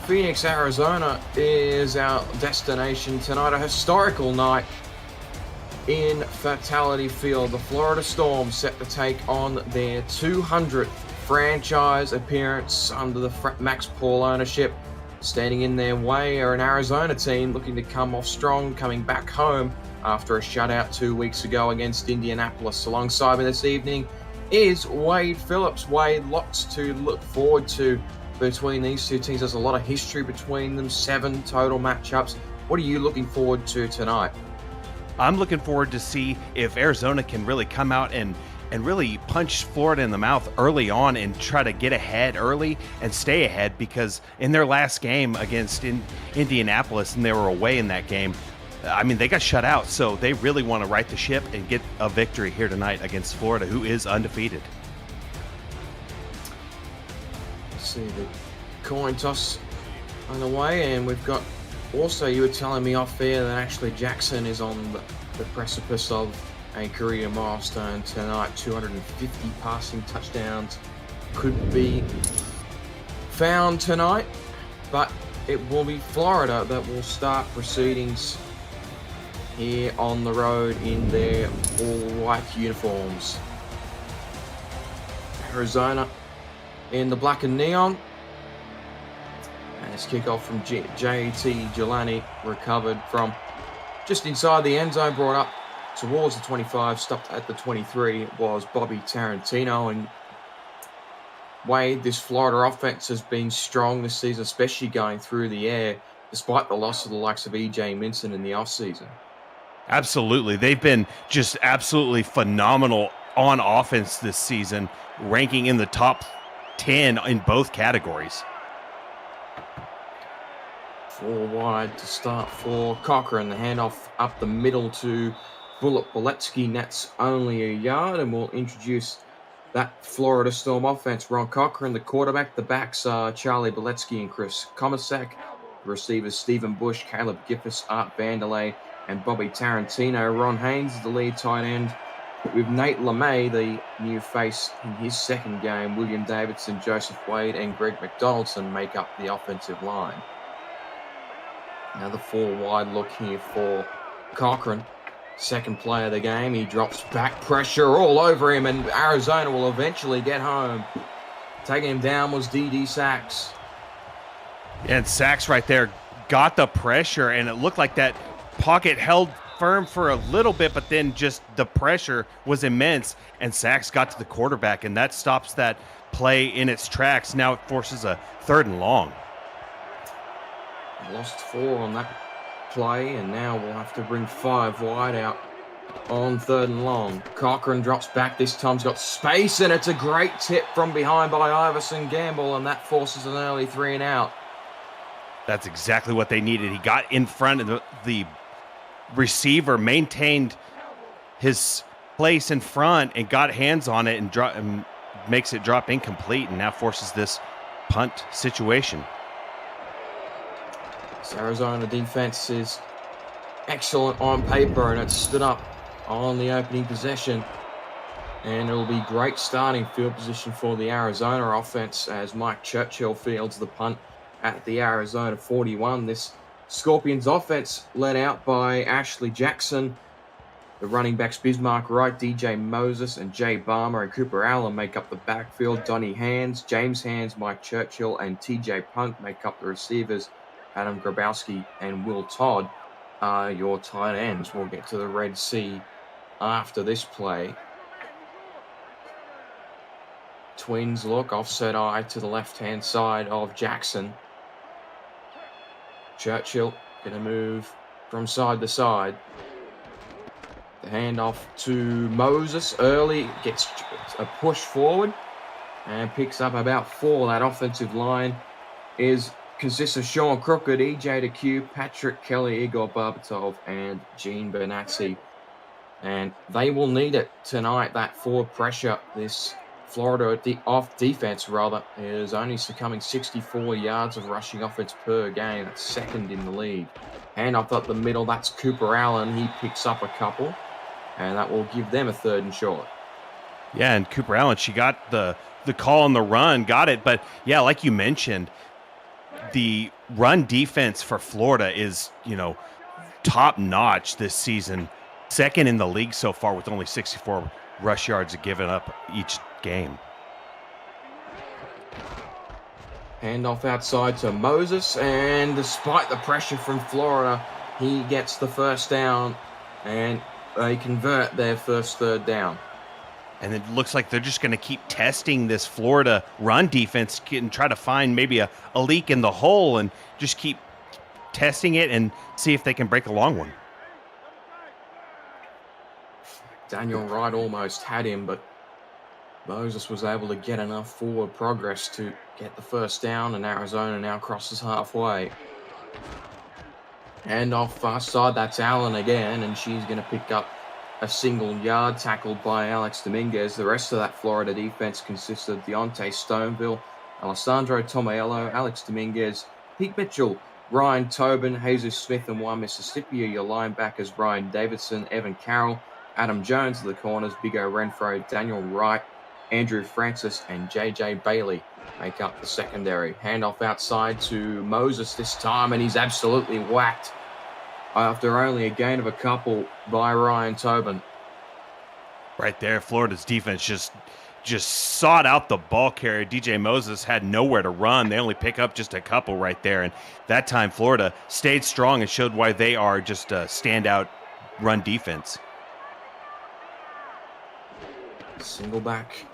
Phoenix, Arizona is our destination tonight. A historical night in Fatality Field. The Florida Storm set to take on their 200th franchise appearance under the Max Paul ownership. Standing in their way are an Arizona team looking to come off strong, coming back home after a shutout 2 weeks ago against Indianapolis. Alongside me this evening is Wade Phillips. Wade, lots to look forward to between these two teams. There's a lot of history between them, 7 total matchups. What are you looking forward to tonight? I'm looking forward to see if Arizona can really come out and really punch Florida in the mouth early on and try to get ahead early and stay ahead, because in their last game against Indianapolis, and they were away in that game, I mean, they got shut out, so they really want to right the ship and get a victory here tonight against Florida, who is undefeated. Let's see the coin toss on the way, and we've got also, you were telling me off air that actually Jackson is on the precipice of a career milestone tonight. 250 passing touchdowns could be found tonight, but it will be Florida that will start proceedings here on the road in their all-white uniforms. Arizona in the black and neon. And it's kickoff from JT Jelani, recovered from just inside the end zone, brought up towards the 25, stopped at the 23, was Bobby Tarantino. And Wade, this Florida offense has been strong this season, especially going through the air, despite the loss of the likes of EJ Minson in the offseason. Absolutely. They've been just absolutely phenomenal on offense this season, ranking in the top 10 in both categories. 4 wide to start for Cochran. The handoff up the middle to Bullet Boletsky, nets only a yard, and we'll introduce that Florida Storm offense. Ron Cochran, the quarterback. The backs are Charlie Boletsky and Chris Komisak. The receivers Stephen Bush, Caleb Giffis, Art Vanderlei, and Bobby Tarantino. Ron Haynes is the lead tight end, with Nate LeMay, the new face in his second game. William Davidson, Joseph Wade, and Greg McDonaldson make up the offensive line. Another 4 wide look here for Cochran. Second play of the game. He drops back, pressure all over him, and Arizona will eventually get home. Taking him down was D.D. Sachs. And Sachs right there got the pressure, and it looked like that pocket held firm for a little bit, but then just the pressure was immense, and Sachs got to the quarterback, and that stops that play in its tracks. Now it forces a 3rd and long. Lost 4 on that play, and now we'll have to bring 5 wide out on 3rd and long. Cochran drops back. This time he's got space, and it's a great tip from behind by Iverson Gamble, and that forces an early 3 and out. That's exactly what they needed. He got in front of the receiver, maintained his place in front, and got hands on it and makes it drop incomplete, and now forces this punt situation. This Arizona defense is excellent on paper, and it's stood up on the opening possession. And it'll be great starting field position for the Arizona offense as Mike Churchill fields the punt at the Arizona 41. This Scorpions offense led out by Ashley Jackson. The running backs Bismarck Wright, DJ Moses, and Jay Barmer and Cooper Allen make up the backfield. Donnie Hands, James Hands, Mike Churchill, and TJ Punk make up the receivers. Adam Grabowski and Will Todd are your tight ends. We'll get to the Red Sea after this play. Twins look, offset eye to the left-hand side of Jackson. Churchill going to move from side to side. The handoff to Moses early, gets a push forward and picks up about 4. That offensive line consists of Sean Crooked, EJ DeQ, Patrick Kelly, Igor Barbatov, and Gene Bernatzi. And they will need it tonight, that forward pressure. This Florida defense is only succumbing 64 yards of rushing offense per game. That's 2nd in the league. Handoff up the middle, that's Cooper Allen. He picks up a couple, and that will give them a 3rd and short. Yeah, and Cooper Allen, she got the call on the run, got it. But, yeah, like you mentioned, the run defense for Florida is, top notch this season. Second in the league so far with only 64 rush yards given up each game. Handoff outside to Moses, and despite the pressure from Florida, he gets the first down, and they convert their first third down. And it looks like they're just going to keep testing this Florida run defense and try to find maybe a leak in the hole and just keep testing it and see if they can break a long one. Daniel Wright almost had him, but Moses was able to get enough forward progress to get the first down, and Arizona now crosses halfway. And off far side, that's Allen again, and she's going to pick up a single yard tackled by Alex Dominguez. The rest of that Florida defense consists of Deontay Stoneville, Alessandro Tomaello, Alex Dominguez, Pete Mitchell, Ryan Tobin, Jesus Smith, and one Mississippi. Your linebackers, Brian Davidson, Evan Carroll, Adam Jones at the corners, Big O Renfro, Daniel Wright, Andrew Francis, and JJ Bailey make up the secondary. Handoff outside to Moses this time, and he's absolutely whacked after only a gain of a couple by Ryan Tobin. Right there, Florida's defense just sought out the ball carrier. DJ Moses had nowhere to run. They only pick up just a couple right there, and that time Florida stayed strong and showed why they are just a standout run defense. Single back.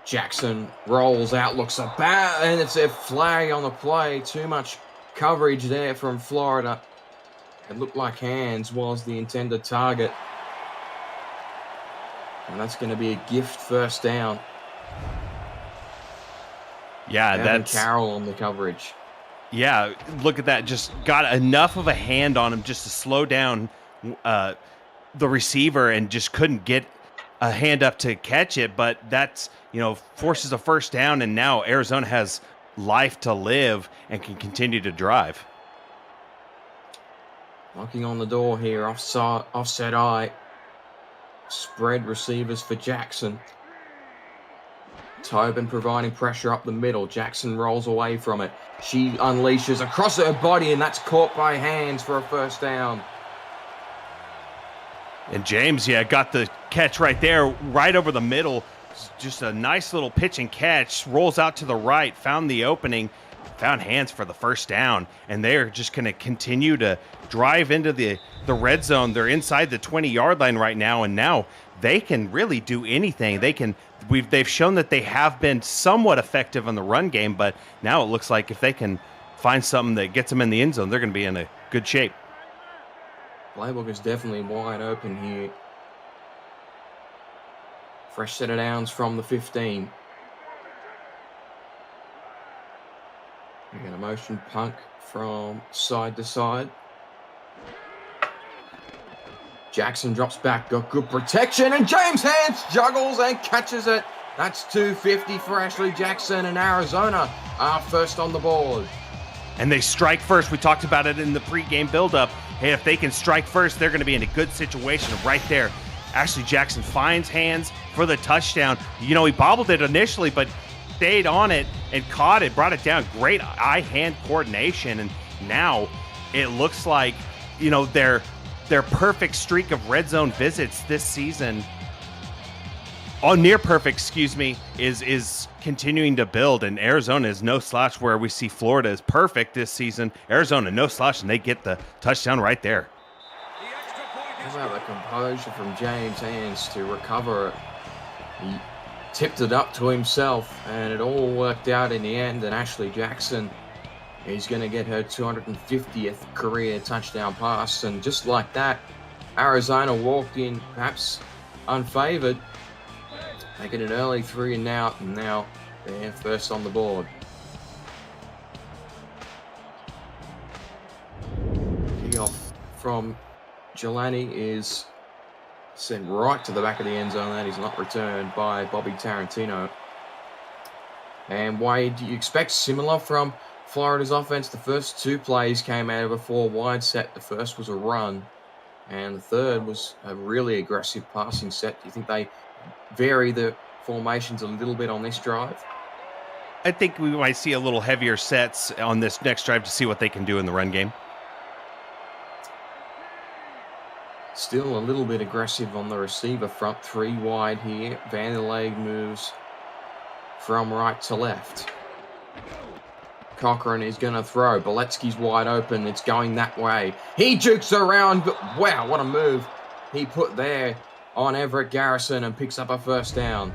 Jackson rolls out, looks a bad, and it's a flag on the play. Too much coverage there from Florida. It looked like hands was the intended target. And that's going to be a gift first down. Yeah, that's Carroll on the coverage. Yeah, look at that. Just got enough of a hand on him just to slow down the receiver and just couldn't get a hand up to catch it. But that's, forces a first down, and now Arizona has life to live and can continue to drive. Knocking on the door here, offset eye. Spread receivers for Jackson. Tobin providing pressure up the middle. Jackson rolls away from it. She unleashes across her body, and that's caught by hands for a first down. And James, got the catch right there, right over the middle. Just a nice little pitch and catch. Rolls out to the right, found the opening, found hands for the first down, and they're just going to continue to drive into the red zone. They're inside the 20-yard line right now, and now they can really do anything. They've shown that they have been somewhat effective on the run game, but now it looks like if they can find something that gets them in the end zone, they're going to be in a good shape. Playbook is definitely wide open here. Fresh set of downs from the 15. We got a motion punt from side to side. Jackson drops back, got good protection, and James Hands juggles and catches it. That's 250 for Ashley Jackson, and Arizona are first on the board. And they strike first. We talked about it in the pregame buildup. Hey, if they can strike first, they're going to be in a good situation right there. Ashley Jackson finds Hands for the touchdown. He bobbled it initially, but stayed on it and caught it, brought it down. Great eye-hand coordination, and now it looks like, their perfect streak of red zone visits this season, near perfect, is continuing to build, and Arizona is no slouch where we see Florida is perfect this season. Arizona, no slouch, and they get the touchdown right there. How about the composure from James Hands to recover it? He tipped it up to himself, and it all worked out in the end, and Ashley Jackson is going to get her 250th career touchdown pass, and just like that, Arizona walked in perhaps unfavored, making an early 3 and out, and now they're first on the board. Kickoff from Jelani is sent right to the back of the end zone. That is not returned by Bobby Tarantino. And Wade, do you expect similar from Florida's offense? The first 2 plays came out of a 4 wide set. The first was a run, and the third was a really aggressive passing set. Do you think they vary the formations a little bit on this drive? I think we might see a little heavier sets on this next drive to see what they can do in the run game. Still a little bit aggressive on the receiver front, 3 wide here. Van der Leeg moves from right to left. Cochran is going to throw. Boletsky's wide open. It's going that way. He jukes around, but wow, what a move he put there on Everett Garrison and picks up a first down.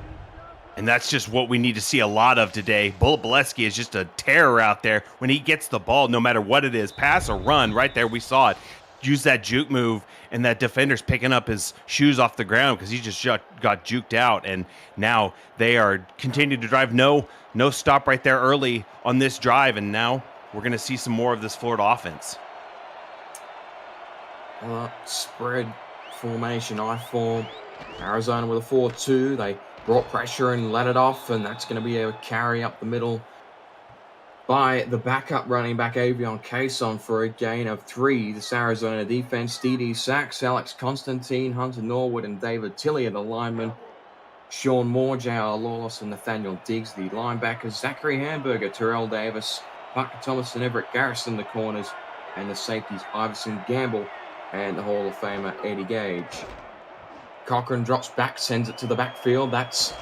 And that's just what we need to see a lot of today. Bullet Boletsky is just a terror out there when he gets the ball, no matter what it is, pass or run. Right there, we saw it. Use that juke move, and that defender's picking up his shoes off the ground because he just got juked out. And now they are continuing to drive. No stop right there early on this drive, and now we're going to see some more of this Florida offense. Spread formation, I form. Arizona with a 4-2. They brought pressure and let it off, and that's going to be a carry up the middle by the backup running back Avion Cason for a gain of 3. This Arizona defense, D.D. Sachs, Alex Constantine, Hunter Norwood, and David Tilley are the linemen. Sean Moore, J.R. Lawless, and Nathaniel Diggs, the linebackers. Zachary Hamburger, Terrell Davis, Parker Thomas, and Everett Garrison, the corners. And the safeties, Iverson Gamble and the Hall of Famer Eddie Gage. Cochran drops back, sends it to the backfield. That's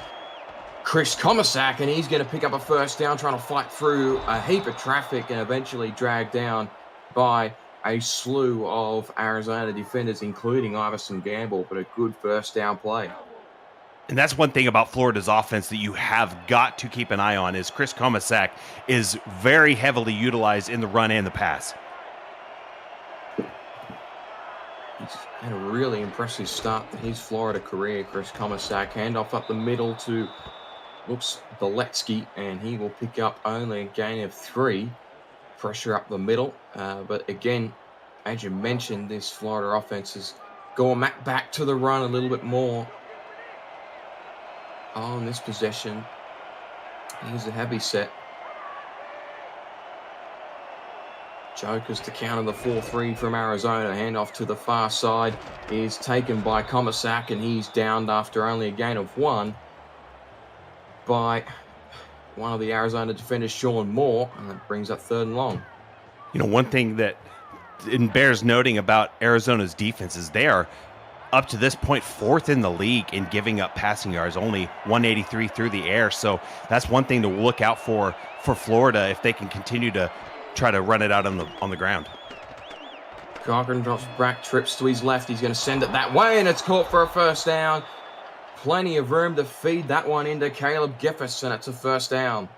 Chris Komisak, and he's going to pick up a first down, trying to fight through a heap of traffic and eventually dragged down by a slew of Arizona defenders, including Iverson Gamble, but a good first down play. And that's one thing about Florida's offense that you have got to keep an eye on is Chris Komisak is very heavily utilized in the run and the pass. He's had a really impressive start to his Florida career, Chris Komisak. Handoff up the middle to Boletsky, and he will pick up only a gain of 3. Pressure up the middle. But again, as you mentioned, this Florida offense is going back to the run a little bit more. On this possession, here's a heavy set. Jokers to counter the 4-3 from Arizona. Handoff to the far side is taken by Komisak, and he's downed after only a gain of 1 by one of the Arizona defenders, Sean Moore, and that brings up 3rd and long. You know, one thing that bears noting about Arizona's defense is they are up to this point 4th in the league in giving up passing yards, only 183 through the air. So that's one thing to look out for Florida if they can continue to try to run it out on the ground. Cochran drops back, trips to his left. He's going to send it that way, and it's caught for a first down. Plenty of room to feed that one into Caleb Giffis, and it's a first down.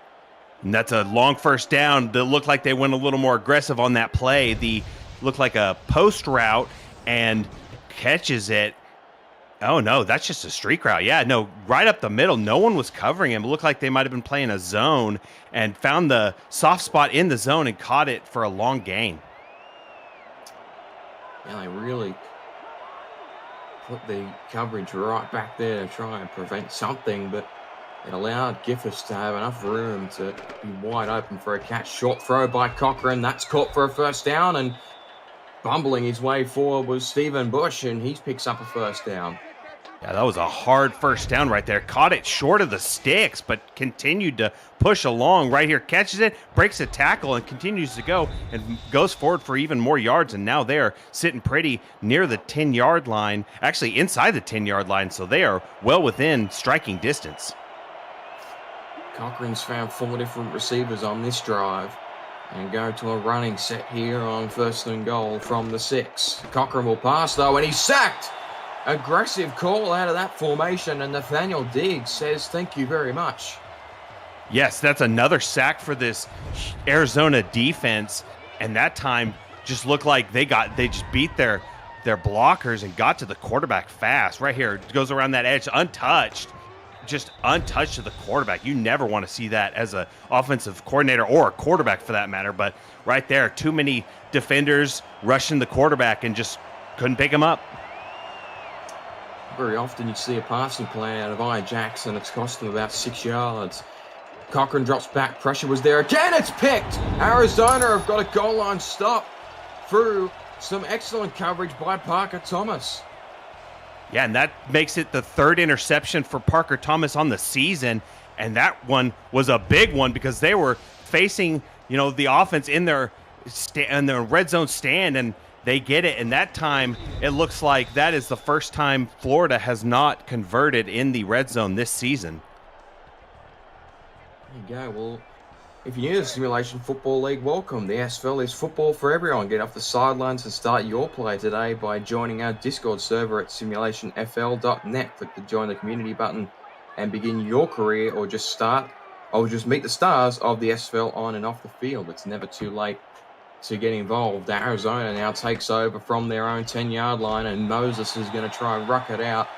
And that's a long first down. That looked like they went a little more aggressive on that play. Looked like a post route and catches it. Oh, no, that's just a streak route. Yeah, no, right up the middle. No one was covering him. It looked like they might have been playing a zone and found the soft spot in the zone and caught it for a long gain. Yeah, they really put the coverage right back there to try and prevent something, but it allowed Giffis to have enough room to be wide open for a catch. Short throw by Cochran. That's caught for a first down, and bumbling his way forward was Stephen Bush, and he picks up a first down. Yeah, that was a hard first down right there. Caught it short of the sticks, but continued to push along right here. Catches it, breaks a tackle, and continues to go and goes forward for even more yards. And now they're sitting pretty near the 10-yard line, actually inside the 10-yard line, so they are well within striking distance. Cochran's found 4 different receivers on this drive and go to a running set here on 1st and goal from the 6. Cochran will pass, though, and he's sacked. Aggressive call out of that formation, and Nathaniel Diggs says thank you very much. Yes, that's another sack for this Arizona defense, and that time just looked like they just beat their blockers and got to the quarterback fast. Right here, it goes around that edge, untouched. Just untouched to the quarterback. You never want to see that as an offensive coordinator or a quarterback for that matter, but right there, too many defenders rushing the quarterback and just couldn't pick him up. Very often you see a passing play out of I. Jackson. It's cost him about 6 yards. Cochran drops back. Pressure was there again. It's picked. Arizona have got a goal line stop through some excellent coverage by Parker Thomas. Yeah, and that makes it the 3rd interception for Parker Thomas on the season. And that one was a big one because they were facing, the offense in their red zone stand, and they get it. And that time, it looks like that is the first time Florida has not converted in the red zone this season. There you go. Well, if you're new to the Simulation Football League, welcome. The SFL is football for everyone. Get off the sidelines and start your play today by joining our Discord server at simulationfl.net. Click the join the community button and begin your career, or just meet the stars of the SFL on and off the field. It's never too late to get involved. Arizona now takes over from their own 10-yard line, and Moses is going to try and ruck it out.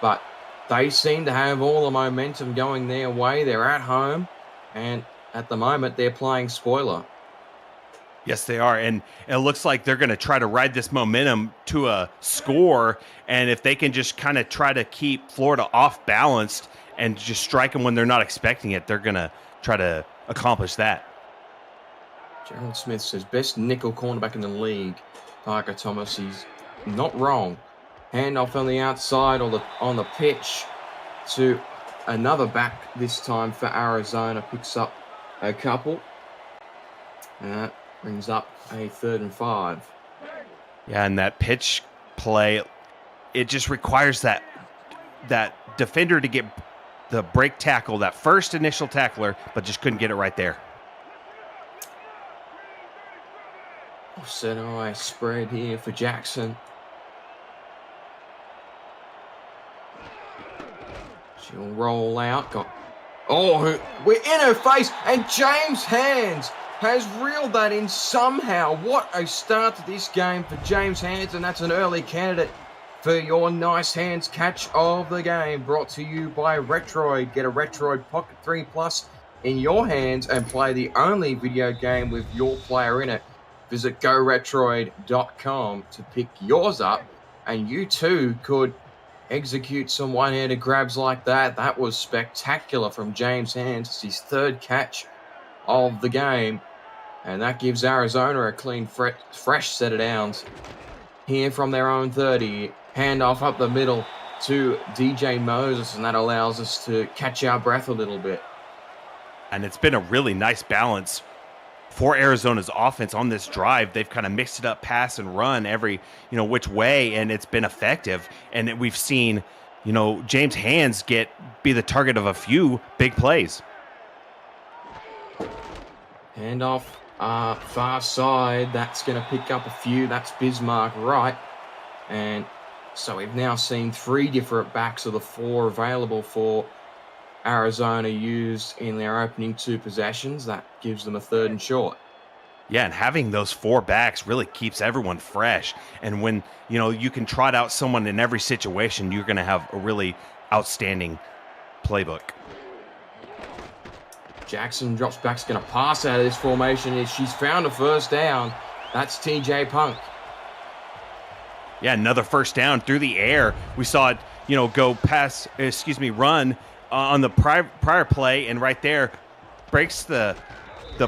But they seem to have all the momentum going their way. They're at home, and at the moment, they're playing spoiler. Yes, they are. And it looks like they're going to try to ride this momentum to a score. And if they can just kind of try to keep Florida off balanced and just strike them when they're not expecting it, they're going to try to accomplish that. Gerald Smith says, best nickel cornerback in the league. Parker Thomas, he's not wrong. Handoff on the outside or on the pitch to another back, this time for Arizona. Picks up a couple. And that brings up a 3rd and 5. Yeah, and that pitch play, it just requires that defender to get the break tackle, that first initial tackler, but just couldn't get it right there. Offset eye spread here for Jackson. She'll roll out. We're in her face, and James Hands has reeled that in somehow. What a start to this game for James Hands, and that's an early candidate for your nice hands catch of the game. Brought to you by Retroid. Get a Retroid Pocket 3 Plus in your hands and play the only video game with your player in it. Visit GoRetroid.com to pick yours up, and you too could execute some one-handed grabs like that. That was spectacular from James Hands. It's his 3rd catch of the game, and that gives Arizona a clean, fresh set of downs. Here from their own 30, handoff up the middle to DJ Moses, and that allows us to catch our breath a little bit. And it's been a really nice balance for Arizona's offense on this drive. They've kind of mixed it up, pass and run every, which way, and it's been effective. And we've seen, James Hands be the target of a few big plays. Handoff far side. That's going to pick up a few. That's Bismarck right. And so we've now seen 3 different backs of the 4 available for Arizona used in their opening 2 possessions. That gives them a 3rd and short. Yeah, and having those 4 backs really keeps everyone fresh. And when, you can trot out someone in every situation, you're going to have a really outstanding playbook. Jackson drops back, is going to pass out of this formation. She's found a 1st down. That's TJ Punk. Yeah, another 1st down through the air. We saw it, run on the prior play, and right there breaks the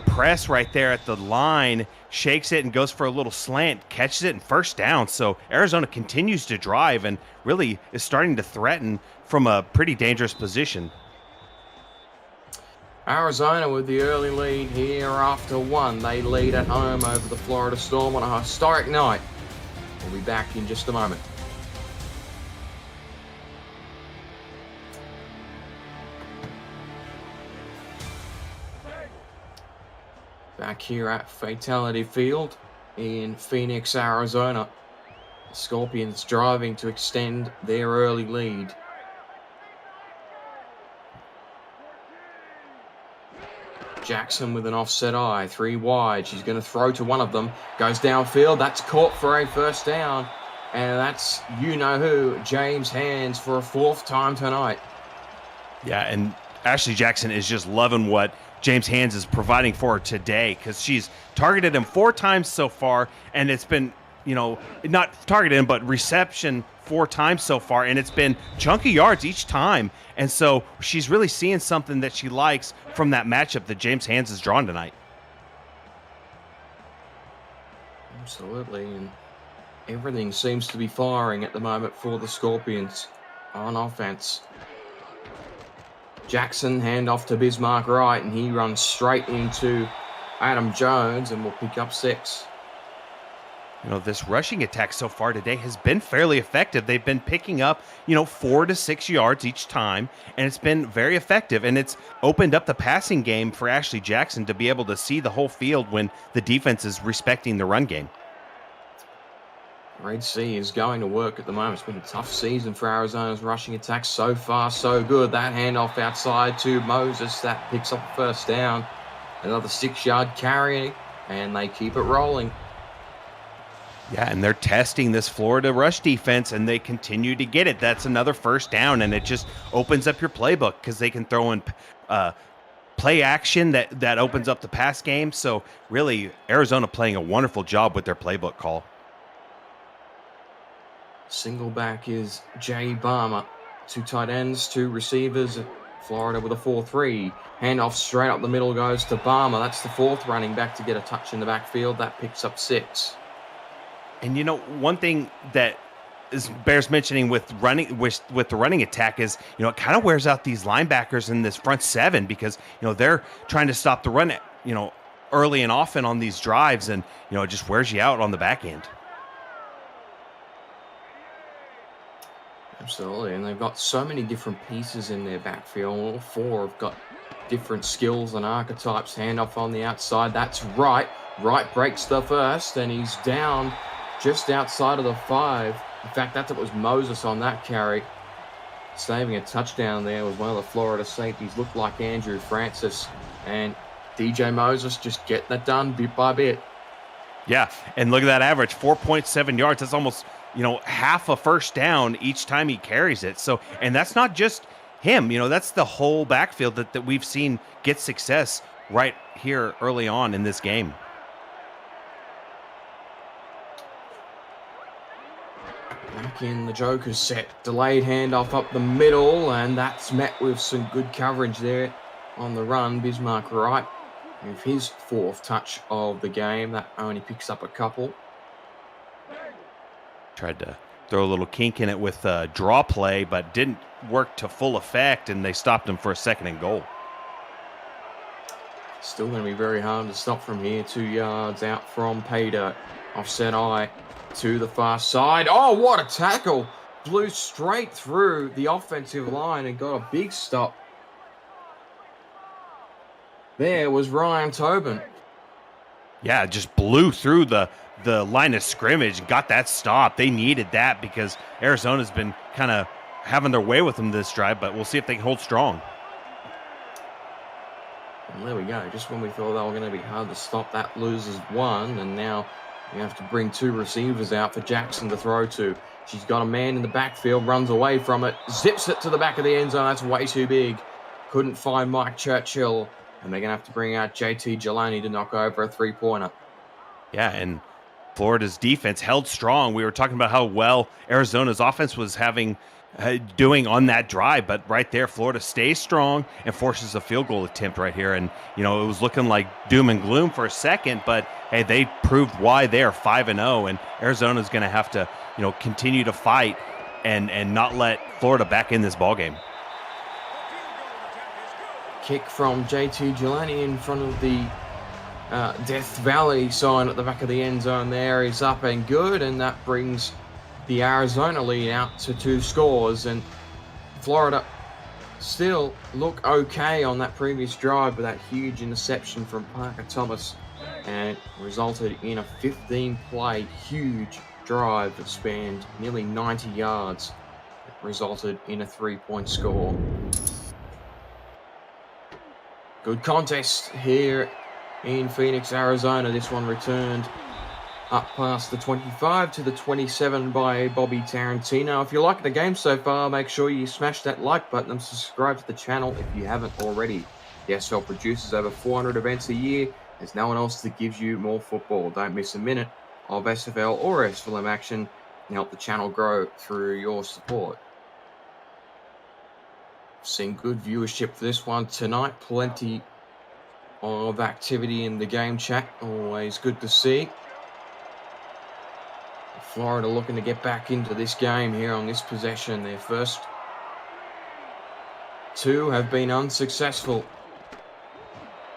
press right there at the line, shakes it and goes for a little slant, catches it, and 1st down. So Arizona continues to drive and really is starting to threaten from a pretty dangerous position. Arizona with the early lead here after 1. They lead at home over the Florida Storm on a historic night. We'll be back in just a moment. Back here at Fatality Field in Phoenix, Arizona. The Scorpions driving to extend their early lead. Jackson with an offset eye, 3 wide. She's going to throw to one of them. Goes downfield. That's caught for a 1st down. And that's you-know-who, James Hands, for a 4th time tonight. Yeah, and Ashley Jackson is just loving what James Hands is providing for her today, because she's targeted him 4 times so far, and it's been, not targeted him, but reception 4 times so far, and it's been chunky yards each time. And so she's really seeing something that she likes from that matchup that James Hands has drawn tonight. Absolutely, and everything seems to be firing at the moment for the Scorpions on offense. Jackson, handoff to Bismarck right, and he runs straight into Adam Jones and will pick up 6. This rushing attack so far today has been fairly effective. They've been picking up, 4 to 6 yards each time, and it's been very effective. And it's opened up the passing game for Ashley Jackson to be able to see the whole field when the defense is respecting the run game. Red Sea is going to work at the moment. It's been a tough season for Arizona's rushing attack. So far, so good. That handoff outside to Moses. That picks up the first down. Another 6-yard carry, and they keep it rolling. Yeah, and they're testing this Florida rush defense, and they continue to get it. That's another first down, and it just opens up your playbook because they can throw in play action that opens up the pass game. So really, Arizona playing a wonderful job with their playbook call. Single back is Jay Barmer. 2 tight ends, 2 receivers. Florida with a 4-3. Handoff straight up the middle goes to Barmer. That's the 4th running back to get a touch in the backfield. That picks up 6. And one thing that bears mentioning with the running attack is, it kind of wears out these linebackers in this front 7 because, they're trying to stop the run, early and often on these drives, and, it just wears you out on the back end. Absolutely, and they've got so many different pieces in their backfield. All 4 have got different skills and archetypes. Handoff on the outside. That's right. Right breaks the first, and he's down just outside of the 5. In fact, it was Moses on that carry. Saving a touchdown there was one of the Florida safeties. Looked like Andrew Francis. And DJ Moses just getting that done bit by bit. Yeah, and look at that average, 4.7 yards. That's almost, half a first down each time he carries it. So, and that's not just him. That's the whole backfield that we've seen get success right here early on in this game. Back in the Joker's set. Delayed handoff up the middle, and that's met with some good coverage there on the run. Bismarck right with his 4th touch of the game. That only picks up a couple. Tried to throw a little kink in it with a draw play, but didn't work to full effect, and they stopped him for a 2nd and goal. Still going to be very hard to stop from here. 2 yards out from pay dirt. Offset eye to the far side. Oh, what a tackle. Blew straight through the offensive line and got a big stop. There was Ryan Tobin. Yeah, just blew through the line of scrimmage and got that stop. They needed that because Arizona's been kind of having their way with them this drive, but we'll see if they can hold strong. And there we go. Just when we thought they were going to be hard to stop, that loses 1, and now you have to bring 2 receivers out for Jackson to throw to. She's got a man in the backfield, runs away from it, zips it to the back of the end zone. That's way too big. Couldn't find Mike Churchill, and they're going to have to bring out JT Jelani to knock over a 3-pointer. Yeah, and Florida's defense held strong. We were talking about how well Arizona's offense was doing on that drive, but right there, Florida stays strong and forces a field goal attempt right here. And, it was looking like doom and gloom for a second, but hey, they proved why they're 5-0, and Arizona's going to have to, continue to fight and not let Florida back in this ballgame. Kick from JT Jelani in front of the Death Valley sign at the back of the end zone there is up and good, and that brings the Arizona lead out to 2 scores, and Florida still look okay on that previous drive with that huge interception from Parker Thomas, and it resulted in a 15-play huge drive that spanned nearly 90 yards. It resulted in a 3-point score. Good contest here in Phoenix, Arizona. This one returned up past the 25 to the 27 by Bobby Tarantino. If you like the game so far, make sure you smash that like button and subscribe to the channel if you haven't already. The SFL produces over 400 events a year. There's no one else that gives you more football. Don't miss a minute of SFL or SFLM action and help the channel grow through your support. Seen good viewership for this one tonight. Plenty of activity in the game chat. Always good to see. Florida looking to get back into this game here on this possession. Their first two have been unsuccessful.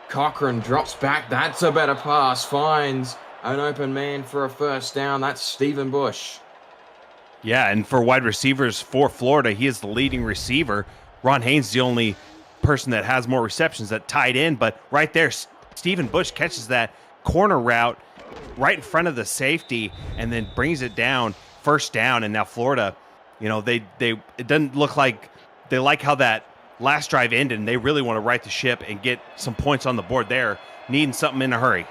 Cochran drops back. That's a better pass. Finds an open man for a first down. That's Stephen Bush. Yeah, and for wide receivers for Florida, he is the leading receiver. Ron Haynes the only person that has more receptions at tight end, but right there, Stephen Bush catches that corner route right in front of the safety and then brings it down, first down. And now Florida, it doesn't look like they like how that last drive ended, and they really want to right the ship and get some points on the board there, needing something in a hurry.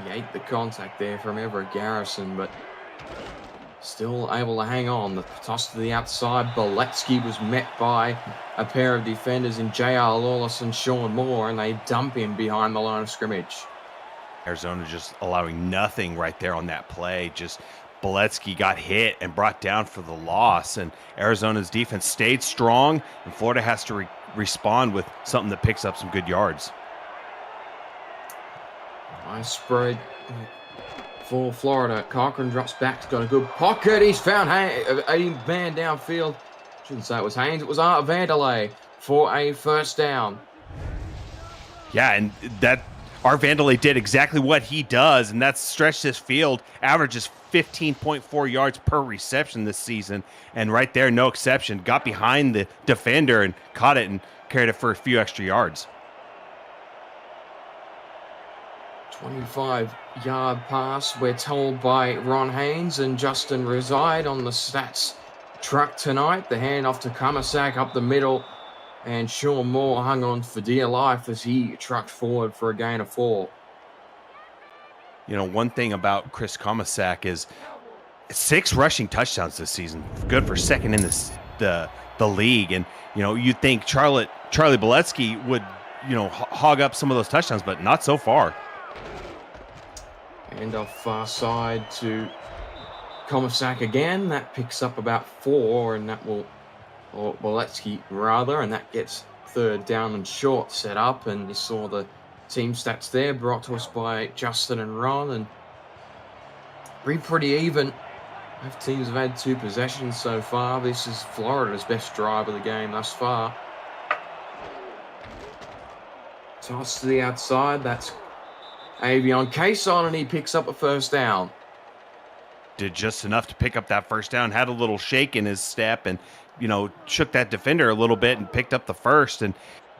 He ate the contact there from Everett Garrison, but still able to hang on. The toss to the outside. Boletsky was met by a pair of defenders in J.R. Lawless and Sean Moore, and they dump him behind the line of scrimmage. Arizona just allowing nothing right there on that play. Just Boletsky got hit and brought down for the loss, and Arizona's defense stayed strong, and Florida has to respond with something that picks up some good yards. Nice spread for Florida. Cochran drops back. He's got a good pocket. He's found a man downfield. Shouldn't say it was Haynes. It was Art Vanderlei for a first down. Yeah, and that Art Vanderlei did exactly what he does, and that's stretched this field, averages 15.4 yards per reception this season. And right there, no exception. Got behind the defender and caught it and carried it for a few extra yards. 25-yard pass, we're told by Ron Haynes, and Justin Reside on the stats truck tonight. The handoff to Kumasak up the middle, and Sean Moore hung on for dear life as he trucked forward for a gain of 4. One thing about Chris Kumasak is 6 rushing touchdowns this season, good for second in the league. And you'd think Charlie Boletsky would hog up some of those touchdowns, but not so far. And off far side to Kumasak again. That picks up about 4, and that will, or Boletsky rather, and that gets third down and short set up. And you saw the team stats there brought to us by Justin and Ron, and pretty even. Both teams have had 2 possessions so far. This is Florida's best drive of the game thus far. Toss to the outside. That's Avion Cason, and he picks up a first down. Did just enough to pick up that first down. Had a little shake in his step and, shook that defender a little bit and picked up the first. And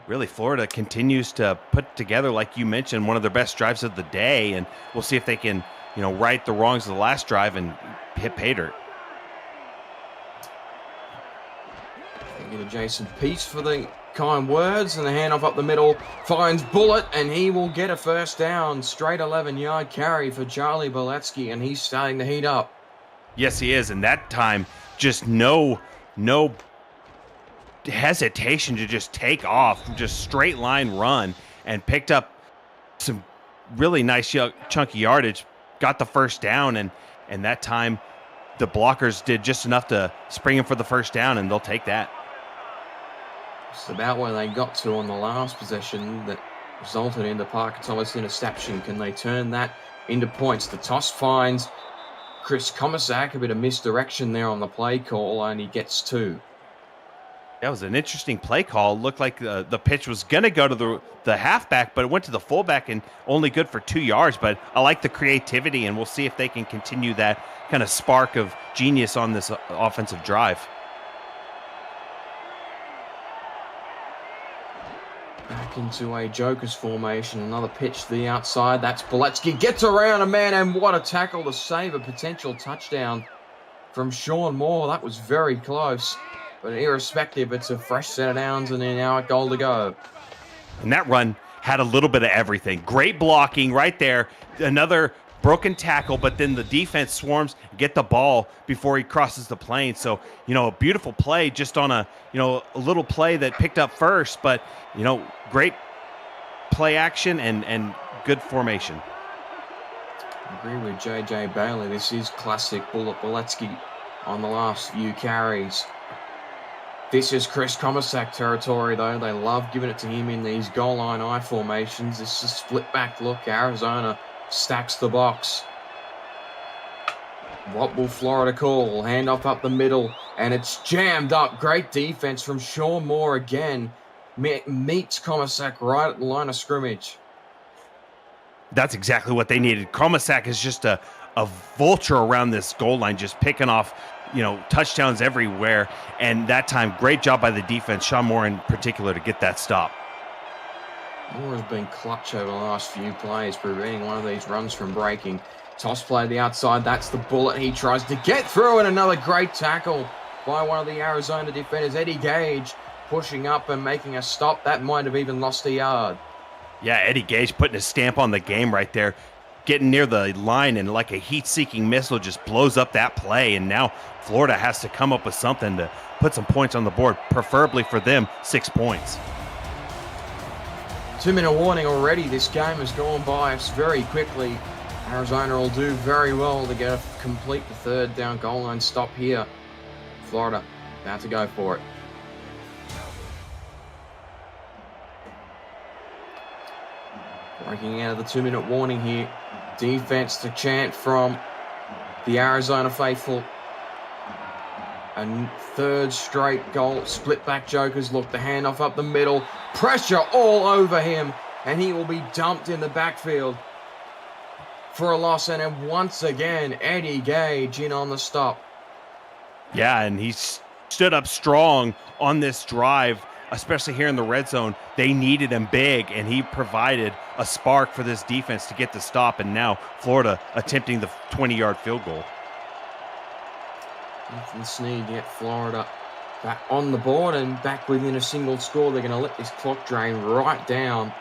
really, Florida continues to put together, like you mentioned, one of their best drives of the day. And we'll see if they can, right the wrongs of the last drive and hit pay dirt. Thank you to Jason Peace for the kind words, and the handoff up the middle finds Bullet, and he will get a first down. Straight 11-yard carry for Charlie Boletsky, and he's starting to heat up. Yes, he is, and that time just no hesitation to just take off, just straight line run, and picked up some really nice chunky yardage, got the first down, and that time the blockers did just enough to spring him for the first down, and they'll take that. It's about where they got to on the last possession that resulted in the Parker Thomas interception. Can they turn that into points? The toss finds Chris Kumasak, a bit of misdirection there on the play call, and he gets 2. That was an interesting play call. Looked like the pitch was going to go to the halfback, but it went to the fullback and only good for 2 yards. But I like the creativity, and we'll see if they can continue that kind of spark of genius on this offensive drive. Back into a Joker's formation. Another pitch to the outside. That's Boletsky. Gets around a man, and what a tackle to save a potential touchdown from Sean Moore. That was very close. But irrespective, it's a fresh set of downs, and then now a goal to go. And that run had a little bit of everything. Great blocking right there. Another broken tackle, but then the defense swarms, get the ball before he crosses the plane. So, a beautiful play just on a little play that picked up first, but, great play action and good formation. I agree with JJ Bailey. This is classic Bullet Boletsky on the last few carries. This is Chris Kumasak territory, though. They love giving it to him in these goal line I formations. This is a split back look. Arizona stacks the box. What will Florida call? Handoff up the middle. And it's jammed up. Great defense from Sean Moore again. Meets Komisak right at the line of scrimmage. That's exactly what they needed. Komisak is just a vulture around this goal line, just picking off, touchdowns everywhere. And that time, great job by the defense, Sean Moore in particular, to get that stop. Moore has been clutch over the last few plays, preventing one of these runs from breaking. Toss play to the outside. That's the bullet. He tries to get through, and another great tackle by one of the Arizona defenders, Eddie Gage, pushing up and making a stop. That might have even lost a yard. Yeah, Eddie Gage putting a stamp on the game right there, getting near the line, and like a heat-seeking missile just blows up that play. And now Florida has to come up with something to put some points on the board, preferably for them, 6 points. 2-minute warning already. This game has gone by us very quickly. Arizona will do very well to complete the third down goal line stop here. Florida about to go for it. Breaking out of the 2-minute warning here. Defense to chant from the Arizona faithful. A third straight goal. Split back Jokers look. The handoff up the middle. Pressure all over him. And he will be dumped in the backfield for a loss. And then once again, Eddie Gage in on the stop. Yeah, and he stood up strong on this drive, especially here in the red zone. They needed him big, and he provided a spark for this defense to get the stop. And now Florida attempting the 20-yard field goal. Nothing Sneed yet. Florida back on the board and back within a single score. They're going to let this clock drain right down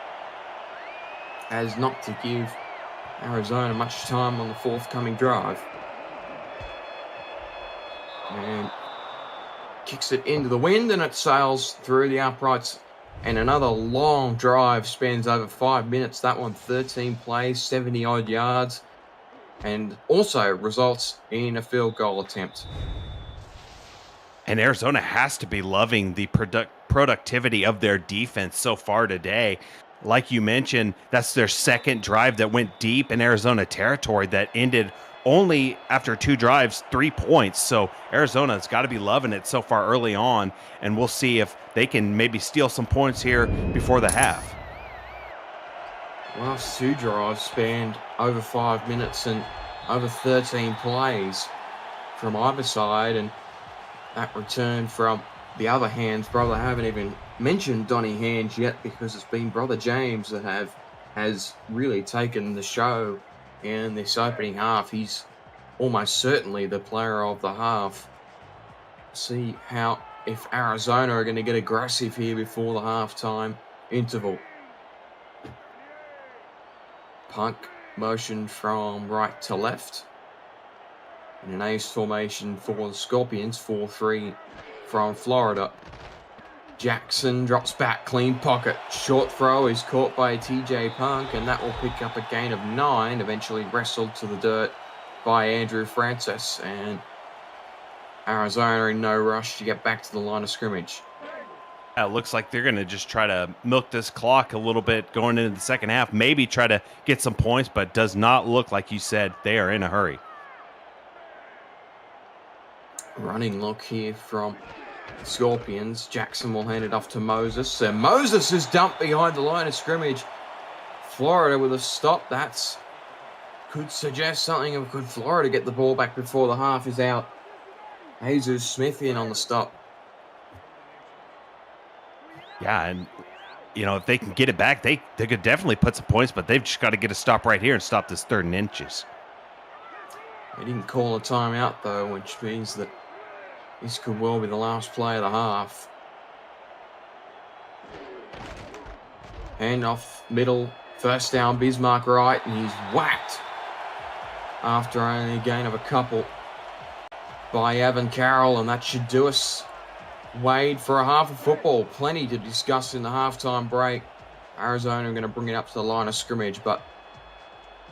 as not to give Arizona much time on the forthcoming drive. And kicks it into the wind, and it sails through the uprights. And another long drive spans over 5 minutes. That one 13 plays, 70-odd yards, and also results in a field goal attempt. And Arizona has to be loving the productivity of their defense so far today. Like you mentioned, that's their second drive that went deep in Arizona territory that ended only after 2 drives, 3 points. So Arizona's got to be loving it so far early on, and we'll see if they can maybe steal some points here before the half. Last 2 drives spanned over 5 minutes and over 13 plays from either side, and that return from the other hands, brother, I haven't even mentioned Donnie Hands yet because it's been brother James that has really taken the show in this opening half. He's almost certainly the player of the half. See if Arizona are going to get aggressive here before the halftime interval. Punk motion from right to left in an ace formation for the Scorpions, 4-3 from Florida. Jackson drops back, clean pocket. Short throw is caught by TJ Punk, and that will pick up a gain of 9, eventually wrestled to the dirt by Andrew Francis. And Arizona in no rush to get back to the line of scrimmage. It looks like they're going to just try to milk this clock a little bit going into the second half, maybe try to get some points, but does not look like you said they are in a hurry. Running look here from Scorpions. Jackson will hand it off to Moses. And Moses is dumped behind the line of scrimmage. Florida with a stop. That could suggest something of could Florida get the ball back before the half is out. Jesus Smith in on the stop. Yeah, and if they can get it back, they could definitely put some points, but they've just got to get a stop right here and stop this 3rd and inches. They didn't call a timeout though, which means that this could well be the last play of the half. Hand off middle, first down, Bismarck right, and he's whacked after only a gain of a couple by Evan Carroll, and that should do us, Wade, for a half of football. Plenty to discuss in the halftime break. Arizona are going to bring it up to the line of scrimmage, but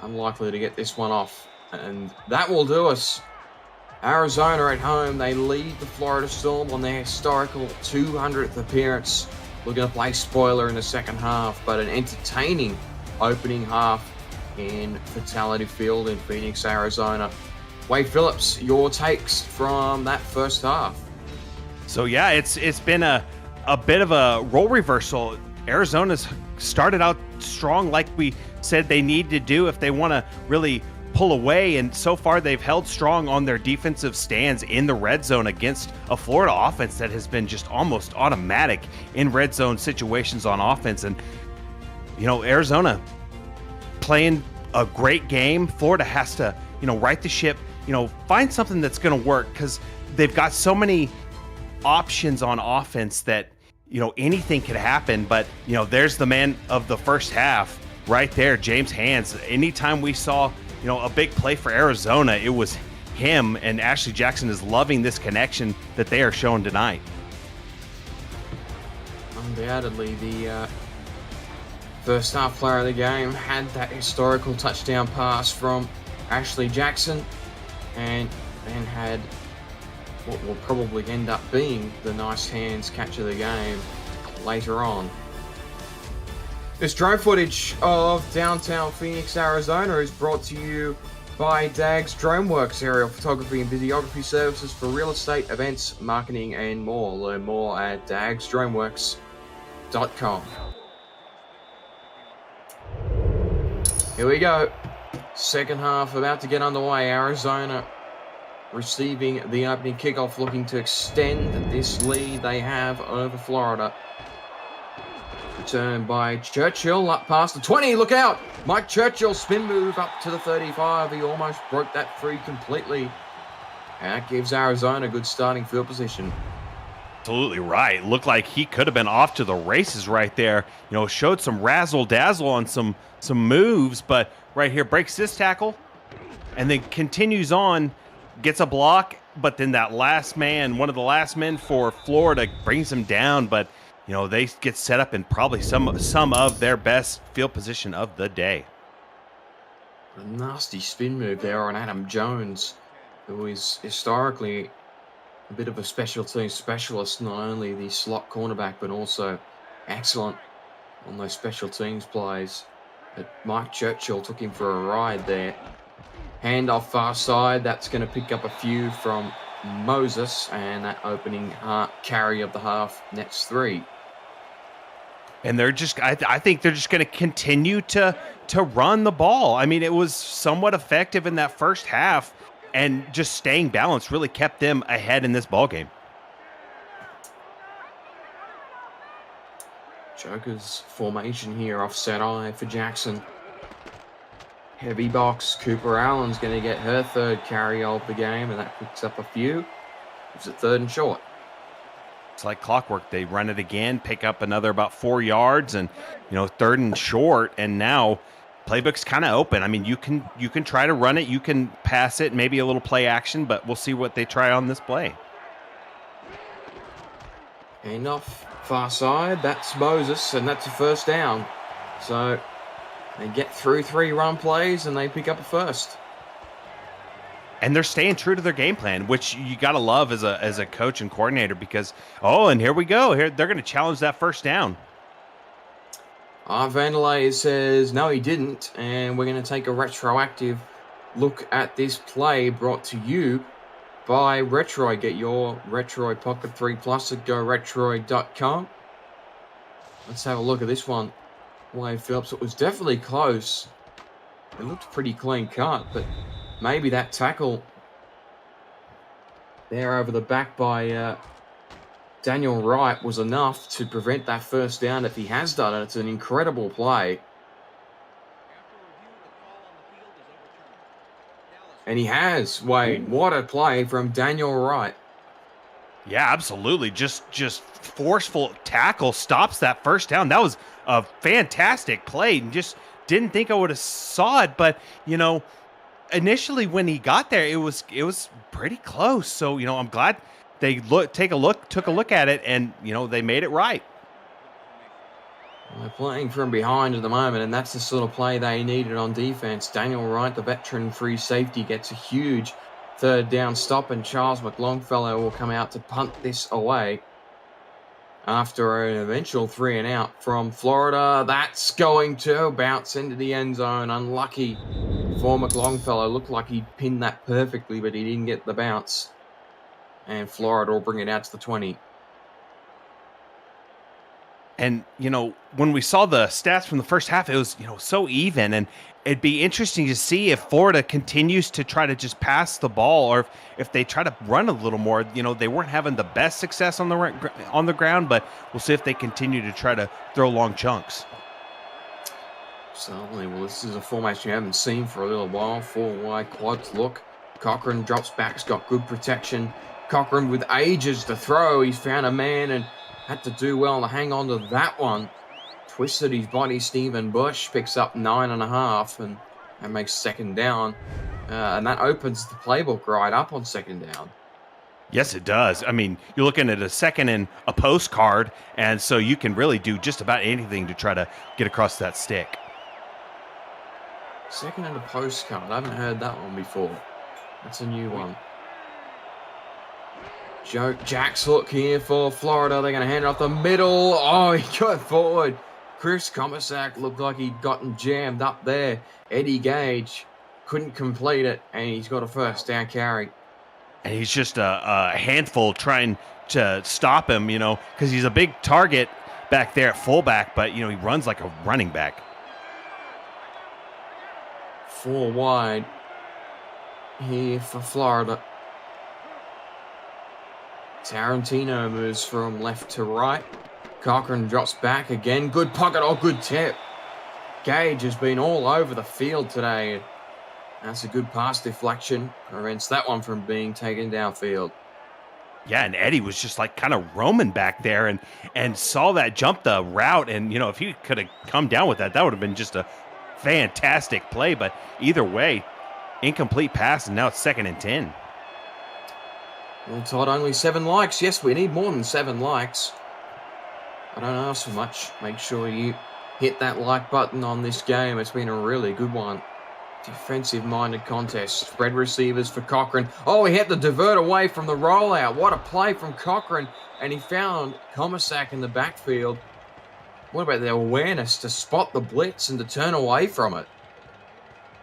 unlikely to get this one off. And that will do us. Arizona at home, they lead the Florida Storm on their historical 200th appearance. We're going to play spoiler in the second half, but an entertaining opening half in Fatality Field in Phoenix, Arizona. Wade Phillips, your takes from that first half. So yeah, it's been a bit of a role reversal. Arizona's started out strong like we said they need to do if they want to really pull away, and so far they've held strong on their defensive stands in the red zone against a Florida offense that has been just almost automatic in red zone situations on offense. And Arizona playing a great game. Florida has to right the ship, find something that's going to work, because they've got so many options on offense that anything could happen. But there's the man of the first half right there, James Hands. Anytime we saw a big play for Arizona, it was him, and Ashley Jackson is loving this connection that they are showing tonight. Undoubtedly, the first half player of the game had that historical touchdown pass from Ashley Jackson, and then had what will probably end up being the nice hands catch of the game later on. This drone footage of downtown Phoenix, Arizona is brought to you by Dags DroneWorks, aerial photography and videography services for real estate, events, marketing, and more. Learn more at dagsdroneworks.com. Here we go. Second half about to get underway. Arizona receiving the opening kickoff, looking to extend this lead they have over Florida. Return by Churchill up past the 20. Look out! Mike Churchill spin move up to the 35. He almost broke that free completely. And that gives Arizona a good starting field position. Absolutely right. Looked like he could have been off to the races right there. Showed some razzle dazzle on some moves, but right here breaks this tackle and then continues on, gets a block, but then that last man, one of the last men for Florida, brings him down. But they get set up in probably some of their best field position of the day. A nasty spin move there on Adam Jones, who is historically a bit of a special team specialist, not only the slot cornerback, but also excellent on those special teams plays. But Mike Churchill took him for a ride there. Handoff far side, that's going to pick up a few from Moses, and that opening carry of the half nets 3. And they're just, I think they're just going to continue to run the ball. I mean, it was somewhat effective in that first half, and just staying balanced really kept them ahead in this ball game. Joker's formation here, offset eye for Jackson. Heavy box, Cooper Allen's going to get her third carry of the game, and that picks up a few. It's at 3rd and short. It's like clockwork. They run it again, pick up another about 4 yards, and 3rd and short. And now playbook's kind of open. I mean, you can try to run it, you can pass it, maybe a little play action, but we'll see what they try on this play. Enough far side. That's Moses, and that's a first down. So they get through 3 run plays, and they pick up a first. And they're staying true to their game plan, which you got to love as a coach and coordinator, because, and here we go. Here they're going to challenge that first down. Vanderlei says, no, he didn't. And we're going to take a retroactive look at this play, brought to you by Retroid. Get your Retroid Pocket 3 Plus at goretroid.com. Let's have a look at this one. Wade Phillips, it was definitely close. It looked pretty clean cut, but maybe that tackle there over the back by Daniel Wright was enough to prevent that first down. If he has done it, it's an incredible play. And he has, Wade. What a play from Daniel Wright. Yeah, absolutely. Just forceful tackle stops that first down. That was a fantastic play. And just didn't think I would have saw it, but initially when he got there, it was pretty close. So I'm glad they took a look at it, and they made it right. They're playing from behind at the moment, and that's the sort of play they needed on defense. Daniel Wright, the veteran free safety, gets a huge 3rd down stop, and Charles McLongfellow will come out to punt this away after an eventual 3 and out from Florida. That's going to bounce into the end zone. Unlucky for McLongfellow. Looked like he pinned that perfectly, but he didn't get the bounce. And Florida will bring it out to the 20. And, when we saw the stats from the first half, it was, so even. And it'd be interesting to see if Florida continues to try to just pass the ball, or if they try to run a little more. They weren't having the best success on the ground, but we'll see if they continue to try to throw long chunks. Certainly. Well, this is a formation you haven't seen for a little while. 4 wide quads. Look, Cochran drops back. He's got good protection. Cochran with ages to throw. He's found a man and had to do well to hang on to that one. Twisted his body. Stephen Bush picks up 9.5 and makes second down. And that opens the playbook right up on second down. Yes, it does. I mean, you're looking at a second and a postcard, and so you can really do just about anything to try to get across that stick. Second and a postcard. I haven't heard that one before. That's a new one. Jack's look here for Florida. They're going to hand it off the middle. Oh, he got forward. Chris Komisak looked like he'd gotten jammed up there. Eddie Gage couldn't complete it, and he's got a first down carry. And he's just a handful trying to stop him, because he's a big target back there at fullback, but, he runs like a running back. 4 wide here for Florida. Tarantino moves from left to right. Cochran drops back again. Good pocket. Oh, good tip. Gage has been all over the field today. That's a good pass deflection. Prevents that one from being taken downfield. Yeah, and Eddie was just like kind of roaming back there and saw that jump the route. And, if he could have come down with that would have been just a fantastic play. But either way, incomplete pass, and now it's 2nd and 10. Well, Todd, only 7 likes. Yes, we need more than 7 likes. I don't ask for much. Make sure you hit that like button on this game. It's been a really good one. Defensive-minded contest. Spread receivers for Cochran. Oh, he had to divert away from the rollout. What a play from Cochran. And he found Komisak in the backfield. What about the awareness to spot the blitz and to turn away from it?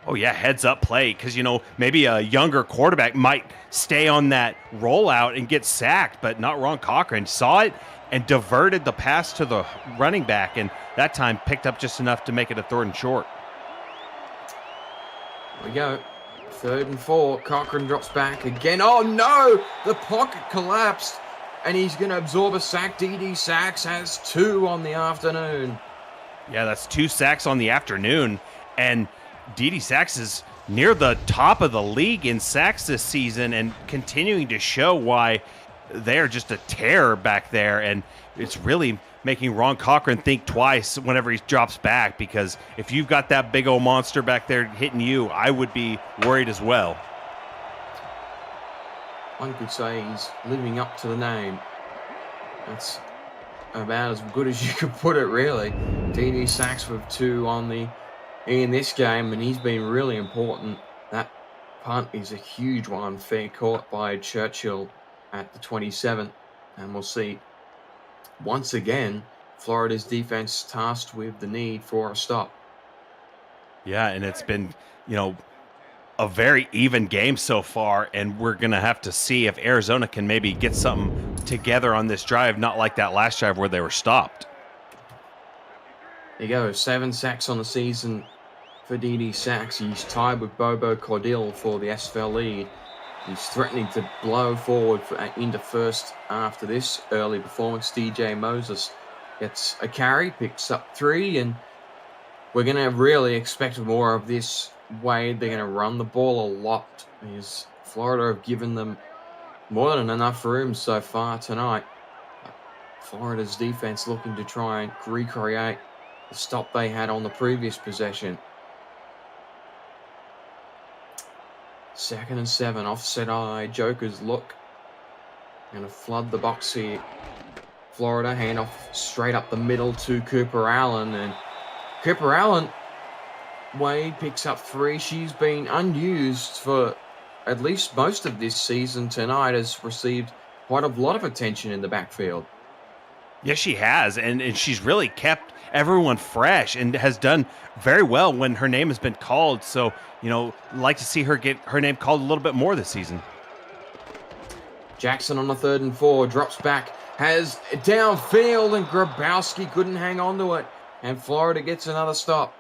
Oh, yeah, heads-up play, because, maybe a younger quarterback might stay on that rollout and get sacked, but not wrong. Cochran saw it and diverted the pass to the running back, and that time picked up just enough to make it a 3rd and short. Here we go. 3rd and 4. Cochran drops back again. Oh, no! The pocket collapsed, and he's going to absorb a sack. D.D. Sachs has 2 on the afternoon. Yeah, that's 2 sacks on the afternoon, and D.D. Sachs is near the top of the league in sacks this season and continuing to show why they're just a terror back there. And it's really making Ron Cochran think twice whenever he drops back, because if you've got that big old monster back there hitting you, I would be worried as well. One could say he's living up to the name. That's about as good as you could put it, really. D.D. Sachs with 2 in this game, and he's been really important. That punt is a huge one, fair caught by Churchill at the 27, and we'll see once again Florida's defense tasked with the need for a stop. Yeah, and it's been, a very even game so far, and we're going to have to see if Arizona can maybe get something together on this drive, not like that last drive where they were stopped. There you go, 7 sacks on the season for D.D. Sachs. He's tied with Bobo Cordell for the SFL lead. He's threatening to blow forward into first after this early performance. DJ Moses gets a carry, picks up 3, and we're going to really expect more of this way. They're going to run the ball a lot, because Florida have given them more than enough room so far tonight. Florida's defense looking to try and recreate the stop they had on the previous possession. 2nd and 7, offset eye, Joker's look. Going to flood the box here. Florida handoff straight up the middle to Cooper Allen, and Cooper Allen, Wade picks up 3. She's been unused for at least most of this season. Tonight has received quite a lot of attention in the backfield. Yes, she has, and she's really kept everyone fresh and has done very well when her name has been called. So, like to see her get her name called a little bit more this season. Jackson on the 3rd and 4, drops back, has downfield, and Grabowski couldn't hang on to it. And Florida gets another stop.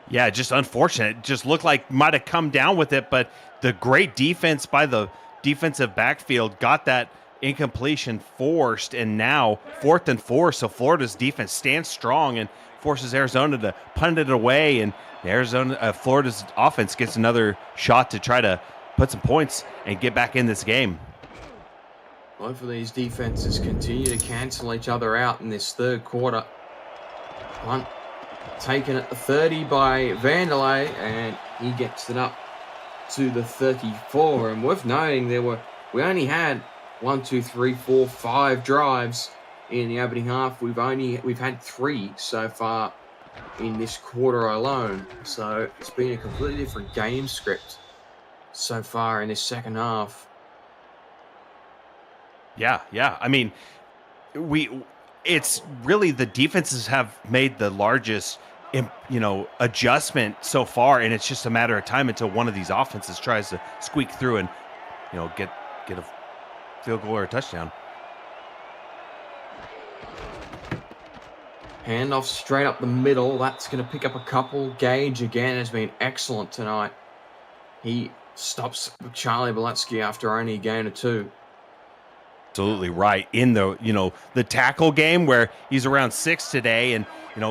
Yeah, just unfortunate. Just looked like might have come down with it, but the great defense by the defensive backfield got that incompletion forced, and now 4th and 4. So Florida's defense stands strong and forces Arizona to punt it away, and Florida's offense gets another shot to try to put some points and get back in this game. Both of these defenses continue to cancel each other out in this 3rd quarter. Punt taken at the 30 by Vanderlei, and he gets it up to the 34. And worth noting, we only had 5 drives in the opening half. We've had 3 so far in this quarter alone. So it's been a completely different game script so far in this second half. Yeah. I mean, it's really the defenses have made the largest, adjustment so far, and it's just a matter of time until one of these offenses tries to squeak through and, get a field goal or a touchdown. Handoff straight up the middle. That's going to pick up a couple. Gage again has been excellent tonight. He stops Charlie Boletsky after only a gain or 2. Absolutely right. In the tackle game where he's around 6 today, and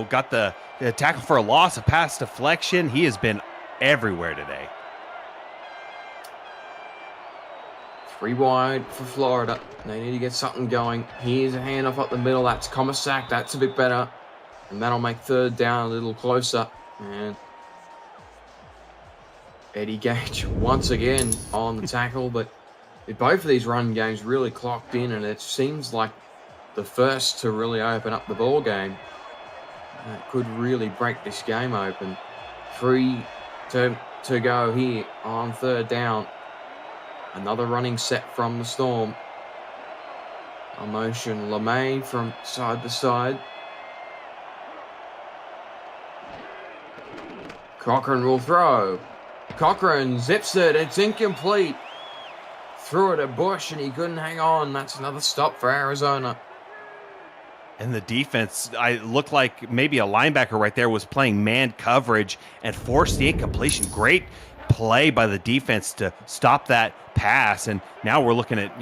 got the tackle for a loss, a pass deflection. He has been everywhere today. 3 wide for Florida. They need to get something going. Here's a handoff up the middle. That's Comisac. That's a bit better. And that'll make 3rd down a little closer. And Eddie Gage once again on the tackle. But both of these run games really clocked in, and it seems like the first to really open up the ball game. It could really break this game open. 3 to go here on 3rd down. Another running set from the Storm. A motion LeMay from side to side. Cochran will throw. Cochran zips it. It's incomplete. Threw it at Bush and he couldn't hang on. That's another stop for Arizona. And the defense, I looked like maybe a linebacker right there was playing man coverage and forced the incompletion. Great play by the defense to stop that pass. And now we're looking at,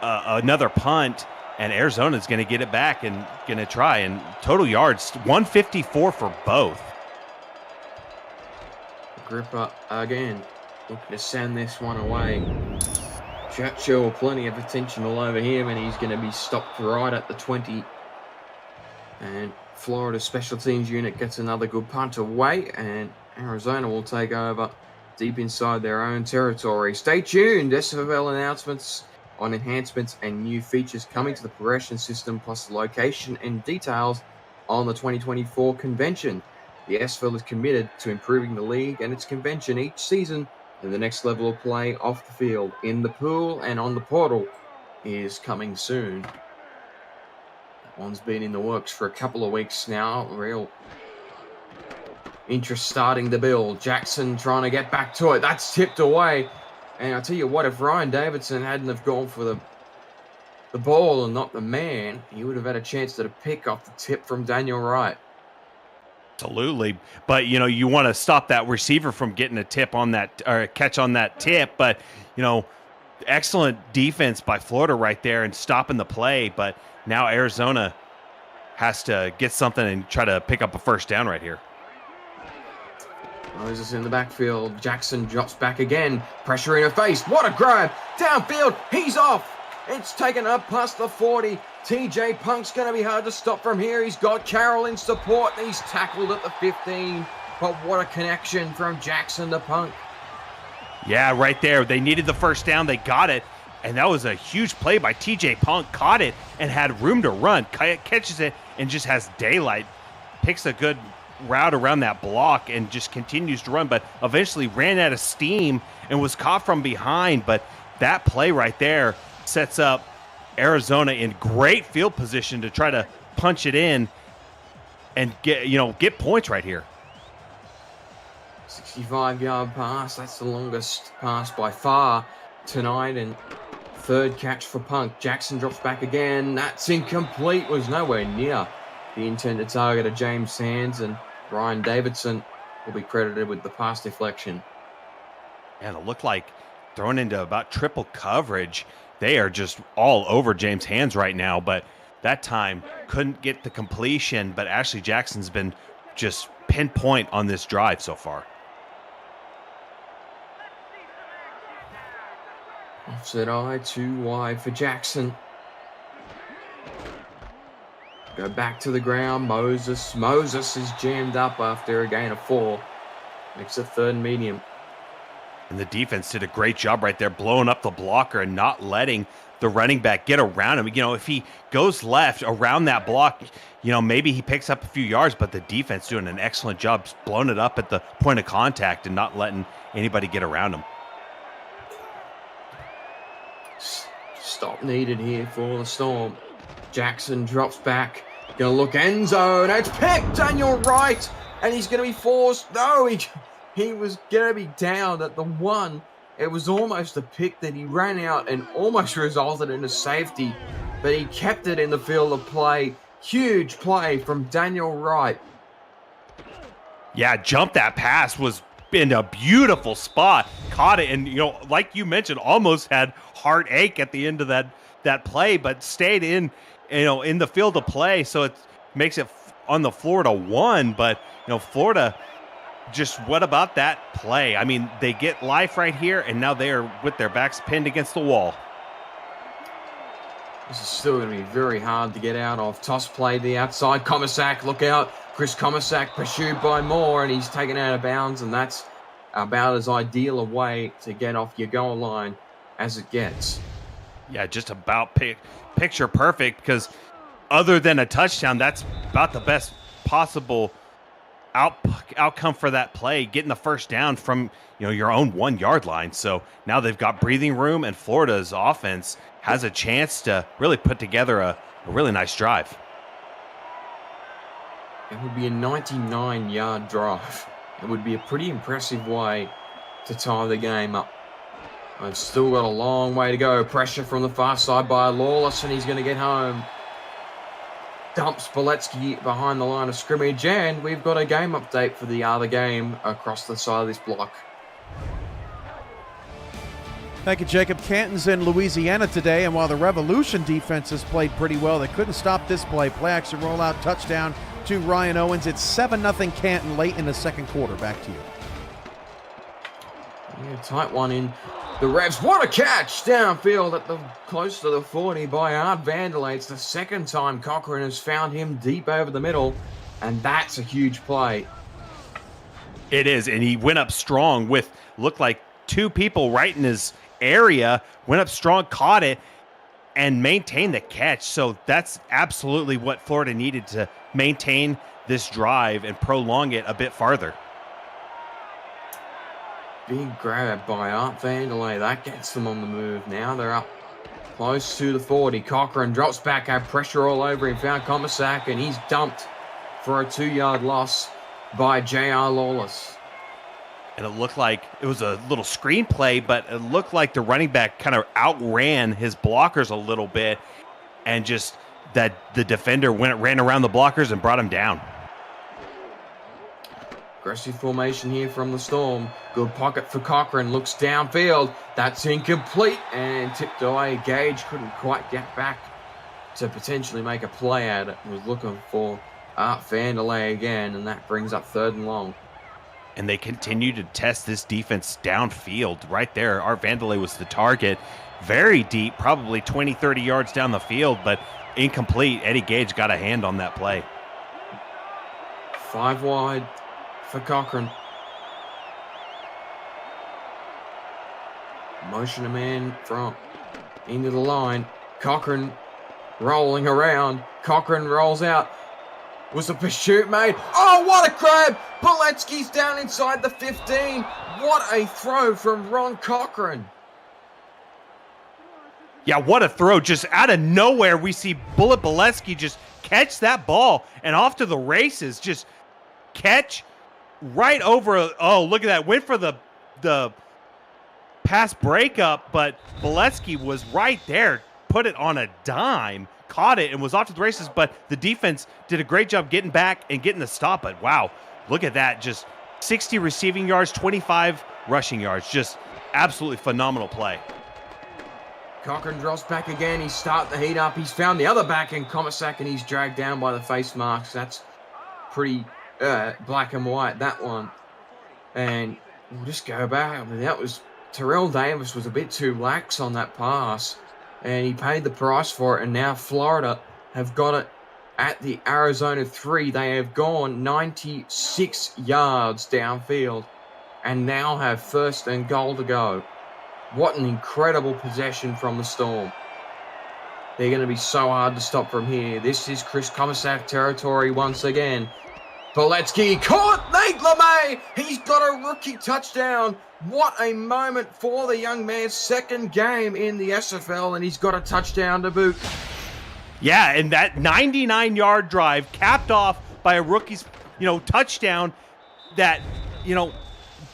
another punt, and Arizona's going to get it back and going to try. And total yards, 154 for both. Gripper again, looking to send this one away. Churchill, plenty of attention all over him, and he's going to be stopped right at the 20. And Florida special teams unit gets another good punt away, and Arizona will take over deep inside their own territory. Stay tuned. SFL announcements on enhancements and new features coming to the progression system, plus the location and details on the 2024 convention. The SFL is committed to improving the league and its convention each season, and the next level of play off the field, in the pool, and on the portal is coming soon. That one's been in the works for a couple of weeks now. Real interest starting to build. Jackson trying to get back to it. That's tipped away. And I'll tell you what, if Ryan Davidson hadn't have gone for the ball and not the man, he would have had a chance to pick off the tip from Daniel Wright. Absolutely. But, you want to stop that receiver from getting a tip on that, or a catch on that tip. But, excellent defense by Florida right there and stopping the play. But now Arizona has to get something and try to pick up a first down right here. Moses in the backfield. Jackson drops back again. Pressure in her face. What a grab. Downfield. He's off. It's taken up past the 40. TJ Punk's going to be hard to stop from here. He's got Carroll in support. He's tackled at the 15. But what a connection from Jackson to Punk. Yeah, right there. They needed the first down. They got it. And that was a huge play by TJ Punk. Caught it and had room to run. Catches it and just has daylight. Picks a good route around that block and just continues to run. But eventually ran out of steam and was caught from behind. But that play right there sets up Arizona in great field position to try to punch it in and get points right here. 65-yard pass. That's the longest pass by far. tonight. And third catch for Punk. Jackson drops back again. That's incomplete. Was nowhere near the intended target of James Sands, and Ryan Davidson will be credited with the pass deflection. And it looked like thrown into about triple coverage. They are just all over James Hands right now, but that time couldn't get the completion. But Ashley Jackson's been just pinpoint on this drive so far. Offset eye, too wide for Jackson. Go back to the ground. Moses is jammed up after a gain of 4. Makes it third and medium. And the defense did a great job right there, blowing up the blocker and not letting the running back get around him. If he goes left around that block, maybe he picks up a few yards, but the defense doing an excellent job blowing it up at the point of contact and not letting anybody get around him. Stop needed here for the Storm. Jackson drops back. Gonna look end zone. It's picked, Daniel Wright, and he's gonna be forced. No, he was gonna be down at the 1. It was almost a pick that he ran out and almost resulted in a safety, but he kept it in the field of play. Huge play from Daniel Wright. Yeah, jump that pass was in a beautiful spot. Caught it, and like you mentioned, almost had heartache at the end of that play, but stayed in the field of play, so it makes it on the Florida 1. But Florida, just what about that play? I mean, they get life right here, and now they are with their backs pinned against the wall. This is still going to be very hard to get out of. Toss play to the outside. Komisak, look out. Chris Komisak pursued by Moore, and he's taken out of bounds, and that's about as ideal a way to get off your goal line as it gets. Yeah, just about picture perfect, because other than a touchdown, that's about the best possible outcome for that play, getting the first down from your own 1 yard line. So now they've got breathing room, and Florida's offense has a chance to really put together a really nice drive. It would be a 99-yard drive. It would be a pretty impressive way to tie the game up. I've still got a long way to go. Pressure from the far side by Lawless, and he's going to get home. Dumps Boletsky behind the line of scrimmage, and we've got a game update for the other game across the side of this block. Thank you, Jacob. Canton's in Louisiana today, and while the Revolution defenses played pretty well, they couldn't stop this play. Play action rollout, touchdown to Ryan Owens. It's 7-0 Canton late in the second quarter. Back to you. Yeah, tight one in the Revs. What a catch downfield at the close to the 40 by Art Vanderlei. It's the second time Cochran has found him deep over the middle, and that's a huge play. It is, and he went up strong with, looked like 2 people right in his area, went up strong, caught it, and maintained the catch. So that's absolutely what Florida needed to maintain this drive and prolong it a bit farther. Big grab by Art Vanderlei. That gets them on the move. Now they're up close to the 40. Cochran drops back, had pressure all over him, found Komisak, and he's dumped for a 2-yard loss by J.R. Lawless. And it looked like it was a little screen play, but it looked like the running back kind of outran his blockers a little bit, and just that the defender ran around the blockers and brought him down. Aggressive formation here from the Storm. Good pocket for Cochran. Looks downfield. That's incomplete and tipped away. Gage couldn't quite get back to potentially make a play at it. Was looking for Art Vanderlei again, and that brings up 3rd and long. And they continue to test this defense downfield. Right there, Art Vanderlei was the target. Very deep, probably 20, 30 yards down the field, but incomplete. Eddie Gage got a hand on that play. 5 wide for Cochran. Motion a man from into the line. Cochran rolling around. Cochran rolls out. Was a pursuit made? Oh, what a grab! Boletsky's down inside the 15. What a throw from Ron Cochran. Yeah, what a throw. Just out of nowhere, we see Bullet Boletsky just catch that ball and off to the races. Just catch right over. Oh, look at that. Went for the pass breakup, but Boletsky was right there, put it on a dime, caught it, and was off to the races, but the defense did a great job getting back and getting the stop. But wow, look at that. Just 60 receiving yards, 25 rushing yards. Just absolutely phenomenal play. Cochran drops back again. He's starting to heat up. He's found the other back in Komisak, and he's dragged down by the face marks. That's pretty black and white, that one. And we'll just go back. I mean, that was Terrell Davis was a bit too lax on that pass, and he paid the price for it. And now Florida have got it at the Arizona 3. They have gone 96 yards downfield and now have first and goal to go. What an incredible possession from the Storm. They're going to be so hard to stop from here. This is Chris Komisak territory once again. Boletsky caught Nate LeMay. He's got a rookie touchdown. What a moment for the young man's second game in the SFL, and he's got a touchdown to boot. Yeah, and that 99-yard drive capped off by a rookie's, touchdown that,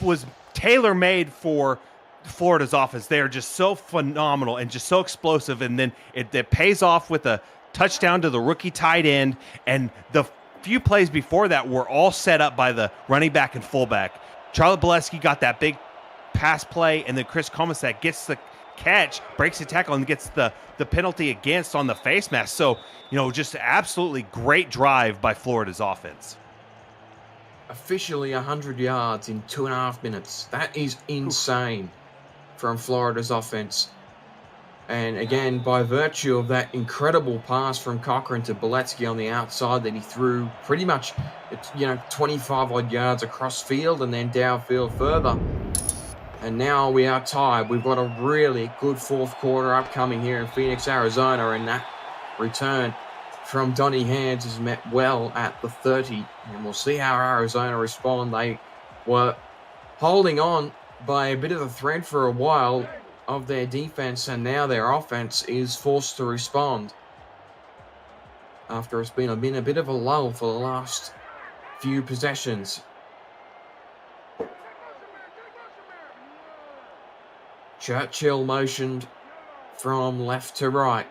was tailor-made for Florida's offense. They are just so phenomenal and just so explosive, and then it pays off with a touchdown to the rookie tight end, and the few plays before that were all set up by the running back and fullback. Charlotte Boletsky got that big pass play, and then Chris Komisak gets the catch, breaks the tackle, and gets the penalty against on the face mask. So, just absolutely great drive by Florida's offense. Officially 100 yards in 2.5 minutes. That is insane from Florida's offense. And again, by virtue of that incredible pass from Cochran to Boletsky on the outside that he threw pretty much, 25 odd yards across field and then downfield further. And now we are tied. We've got a really good fourth quarter upcoming here in Phoenix, Arizona, and that return from Donnie Hands is met well at the 30. And we'll see how Arizona respond. They were holding on by a bit of a thread for a while of their defense, and now their offense is forced to respond after it's been a bit of a lull for the last few possessions. Churchill motioned from left to right.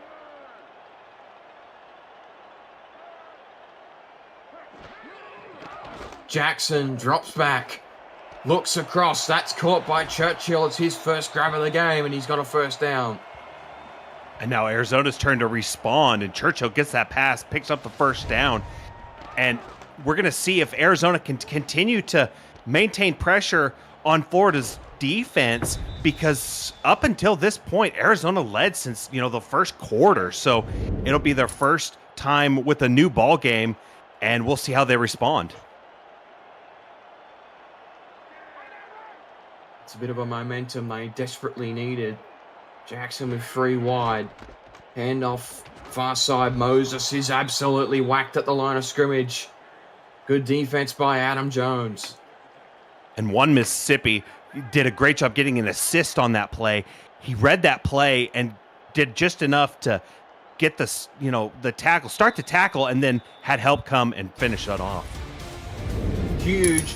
Jackson drops back, looks across. That's caught by Churchill. It's his first grab of the game, and he's got a first down. And now Arizona's turn to respond, and Churchill gets that pass, picks up the first down. And we're going to see if Arizona can continue to maintain pressure on Florida's defense, because up until this point, Arizona led since, the first quarter. So it'll be their first time with a new ball game, and we'll see how they respond. It's a bit of a momentum they desperately needed. Jackson with 3 wide. Handoff far side. Moses is absolutely whacked at the line of scrimmage. Good defense by Adam Jones. And one Mississippi did a great job getting an assist on that play. He read that play and did just enough to get the tackle, start the tackle, and then had help come and finish that off. Huge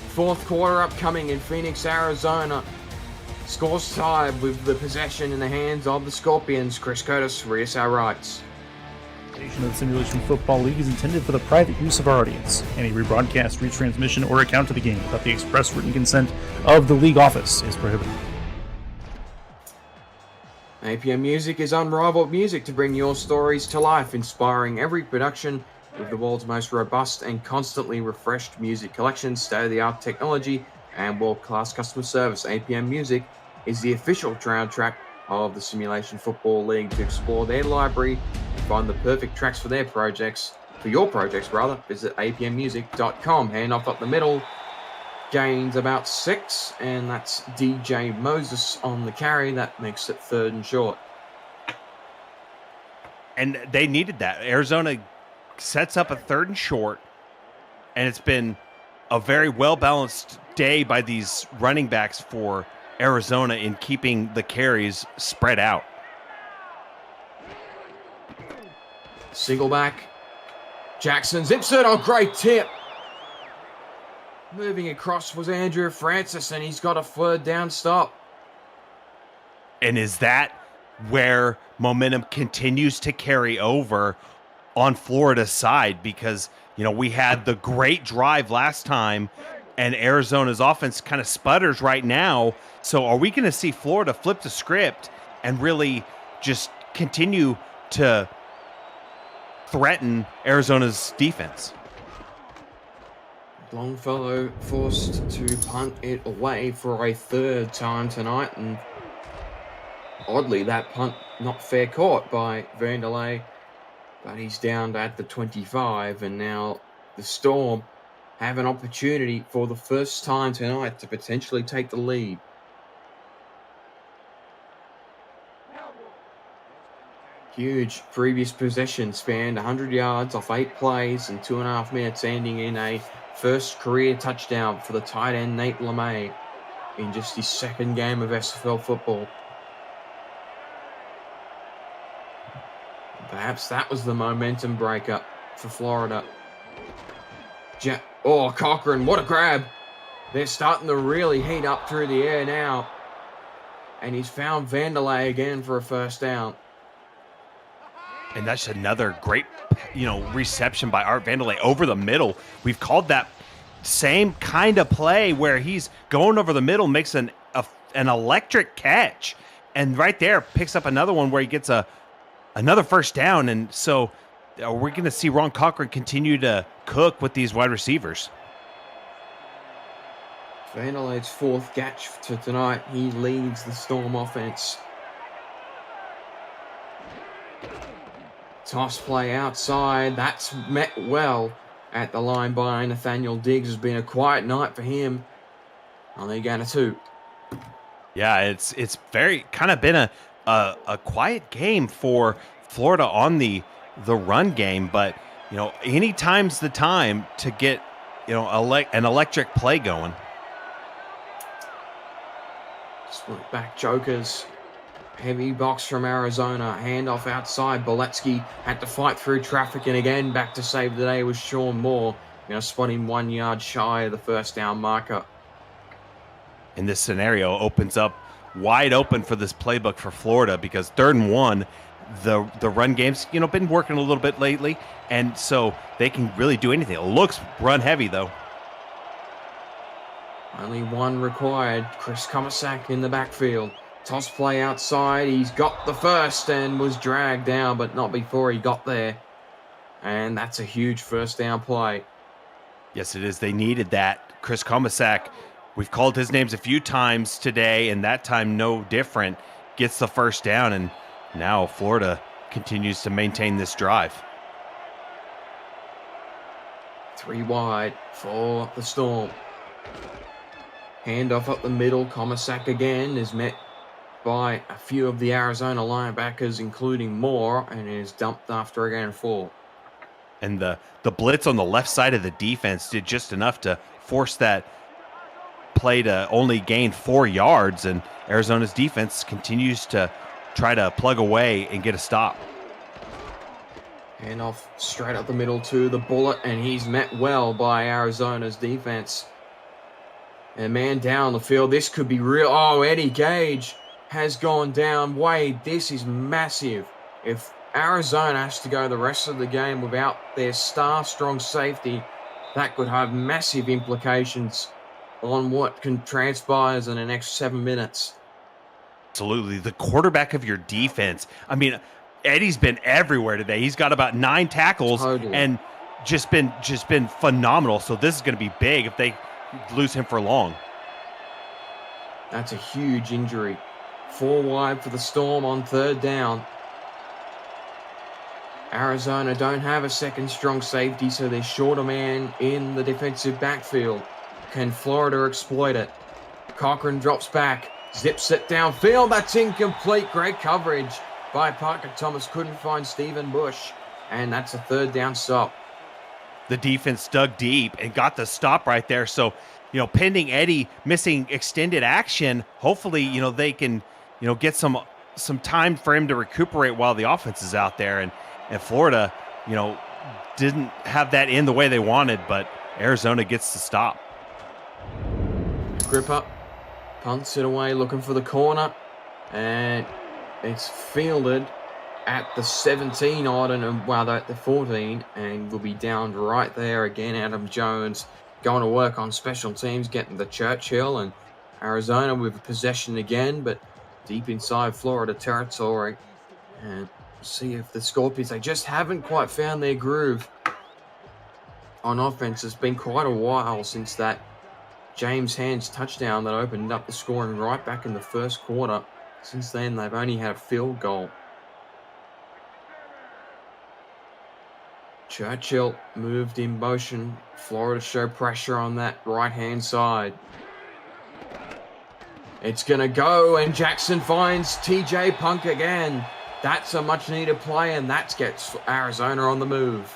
fourth quarter upcoming in Phoenix, Arizona. Scores tied with the possession in the hands of the Scorpions. Chris Curtis, Rias our rights. The Simulation Football League is intended for the private use of our audience. Any rebroadcast, retransmission, or account of the game without the express written consent of the league office is prohibited. APM Music is unrivaled music to bring your stories to life, inspiring every production with the world's most robust and constantly refreshed music collections, state-of-the-art technology, and world-class customer service. APM Music is the official soundtrack of the Simulation Football League. To explore their library and find the perfect tracks for your projects, visit apmmusic.com. Hand off up the middle, gains about 6, and that's DJ Moses on the carry. That makes it 3rd and short. And they needed that. Arizona sets up a 3rd and short, and it's been a very well-balanced day by these running backs for Arizona in keeping the carries spread out. Single back. Jackson zips it. Oh, great tip. Moving across was Andrew Francis, and he's got a 3rd down stop. And is that where momentum continues to carry over on Florida's side? Because, we had the great drive last time and Arizona's offense kind of sputters right now. So are we going to see Florida flip the script and really just continue to threaten Arizona's defense? Longfellow forced to punt it away for a third time tonight, and oddly, that punt not fair caught by Vanderlei, but he's down at the 25, and now the Storm have an opportunity for the first time tonight to potentially take the lead. Huge previous possession spanned 100 yards off 8 plays and 2.5 minutes, ending in a first career touchdown for the tight end Nate LeMay in just his second game of SFL football. Perhaps that was the momentum breaker for Florida. Cochran, what a grab. They're starting to really heat up through the air now. And he's found Vanderlei again for a first down. And that's another great, reception by Art Vanderlei over the middle. We've called that same kind of play where he's going over the middle, makes an electric catch, and right there picks up another one where he gets another first down. And so we're going to see Ron Cochran continue to cook with these wide receivers. Vanderlei's fourth catch to tonight. He leads the Storm offense. Toss play outside. That's met well at the line by Nathaniel Diggs. Has been a quiet night for him. Only gain of 2. Yeah, it's very kind of been a quiet game for Florida on the run game, but any time's the time to get an electric play going. Split back jokers. Heavy box from Arizona. Handoff outside. Boletsky had to fight through traffic, and again back to save the day was Sean Moore. Spot him 1 yard shy of the first down marker. And this scenario opens up wide open for this playbook for Florida, because 3rd and 1, the run game's been working a little bit lately, and so they can really do anything. It looks run heavy though. Only one required. Chris Komisak in the backfield. Toss play outside. He's got the first and was dragged down, but not before he got there. And that's a huge first down play. Yes, it is. They needed that. Chris Komisak, we've called his names a few times today, and that time no different. Gets the first down, and now Florida continues to maintain this drive. 3 wide for the Storm. Handoff up the middle. Komisak again is met by a few of the Arizona linebackers, including Moore, and is dumped after a gain of 4. And the blitz on the left side of the defense did just enough to force that play to only gain 4 yards, and Arizona's defense continues to try to plug away and get a stop. Handoff straight up the middle to the Bullet, and he's met well by Arizona's defense. And man down the field, this could be real. Oh, Eddie Gage has gone down. Wade, this is massive. If Arizona has to go the rest of the game without their star strong safety, that could have massive implications on what can transpire in the next 7 minutes. Absolutely. The quarterback of your defense. I mean, Eddie's been everywhere today. He's got about 9 tackles and just been phenomenal. So this is going to be big if they lose him for long. That's a huge injury. 4 wide for the Storm on 3rd down. Arizona don't have a second strong safety, so they're short a man in the defensive backfield. Can Florida exploit it? Cochran drops back, zips it downfield. That's incomplete. Great coverage by Parker Thomas. Couldn't find Stephen Bush, and that's a 3rd down stop. The defense dug deep and got the stop right there. So, pending Eddie missing extended action, hopefully, they can, get some time for him to recuperate while the offense is out there. And Florida, didn't have that in the way they wanted, but Arizona gets the stop. Grip up, punts it away, looking for the corner. And it's fielded at the 17 odd and well, at the 14, and will be down right there again. Adam Jones going to work on special teams, getting the Churchill, and Arizona with possession again, but deep inside Florida territory. And see if the Scorpions, they just haven't quite found their groove on offense. It's been quite a while since that James Hands touchdown that opened up the scoring right back in the first quarter. Since then, they've only had a field goal. Churchill moved in motion. Florida show pressure on that right-hand side. It's going to go, and Jackson finds TJ Punk again. That's a much-needed play, and that gets Arizona on the move.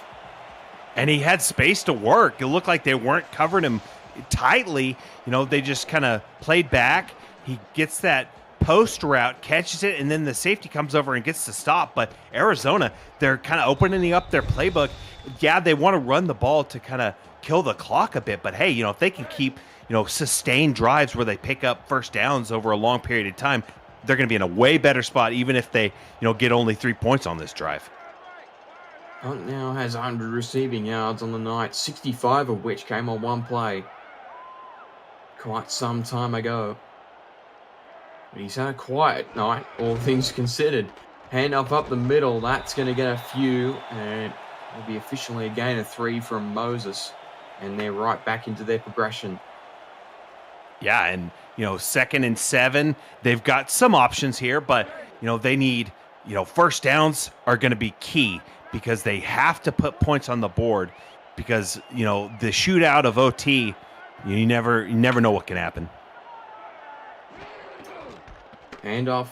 And he had space to work. It looked like they weren't covering him tightly. You know, they just kind of played back. He gets that post route, catches it, and then the safety comes over and gets the stop. But Arizona, they're kind of opening up their playbook. Yeah, they want to run the ball to kind of kill the clock a bit. But, hey, you know, if they can keep, you know, sustained drives where they pick up first downs over a long period of time, they're going to be in a way better spot, even if they, you know, get only 3 points on this drive. Hunt now has 100 receiving yards on the night, 65 of which came on one play. Quite some time ago. But he's had a quiet night, all things considered. Handoff up the middle, that's going to get a few, and it'll be officially a gain of 3 from Moses. And they're right back into their progression. Yeah, and, you know, 2nd and 7, they've got some options here, but, you know, they need, you know, first downs are going to be key because they have to put points on the board because, you know, the shootout of OT, you never know what can happen. Handoff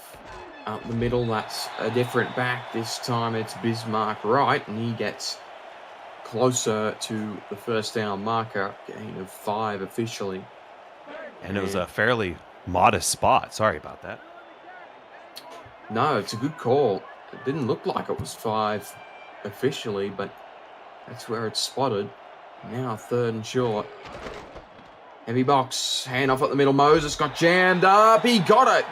up the middle, that's a different back. This time it's Bismarck Wright, and he gets closer to the first down marker, gain of 5 officially. And it was a fairly modest spot. Sorry about that. No, it's a good call. It didn't look like it was 5 officially, but that's where it's spotted. Now 3rd and short. Heavy box, handoff at the middle. Moses got jammed up. He got it.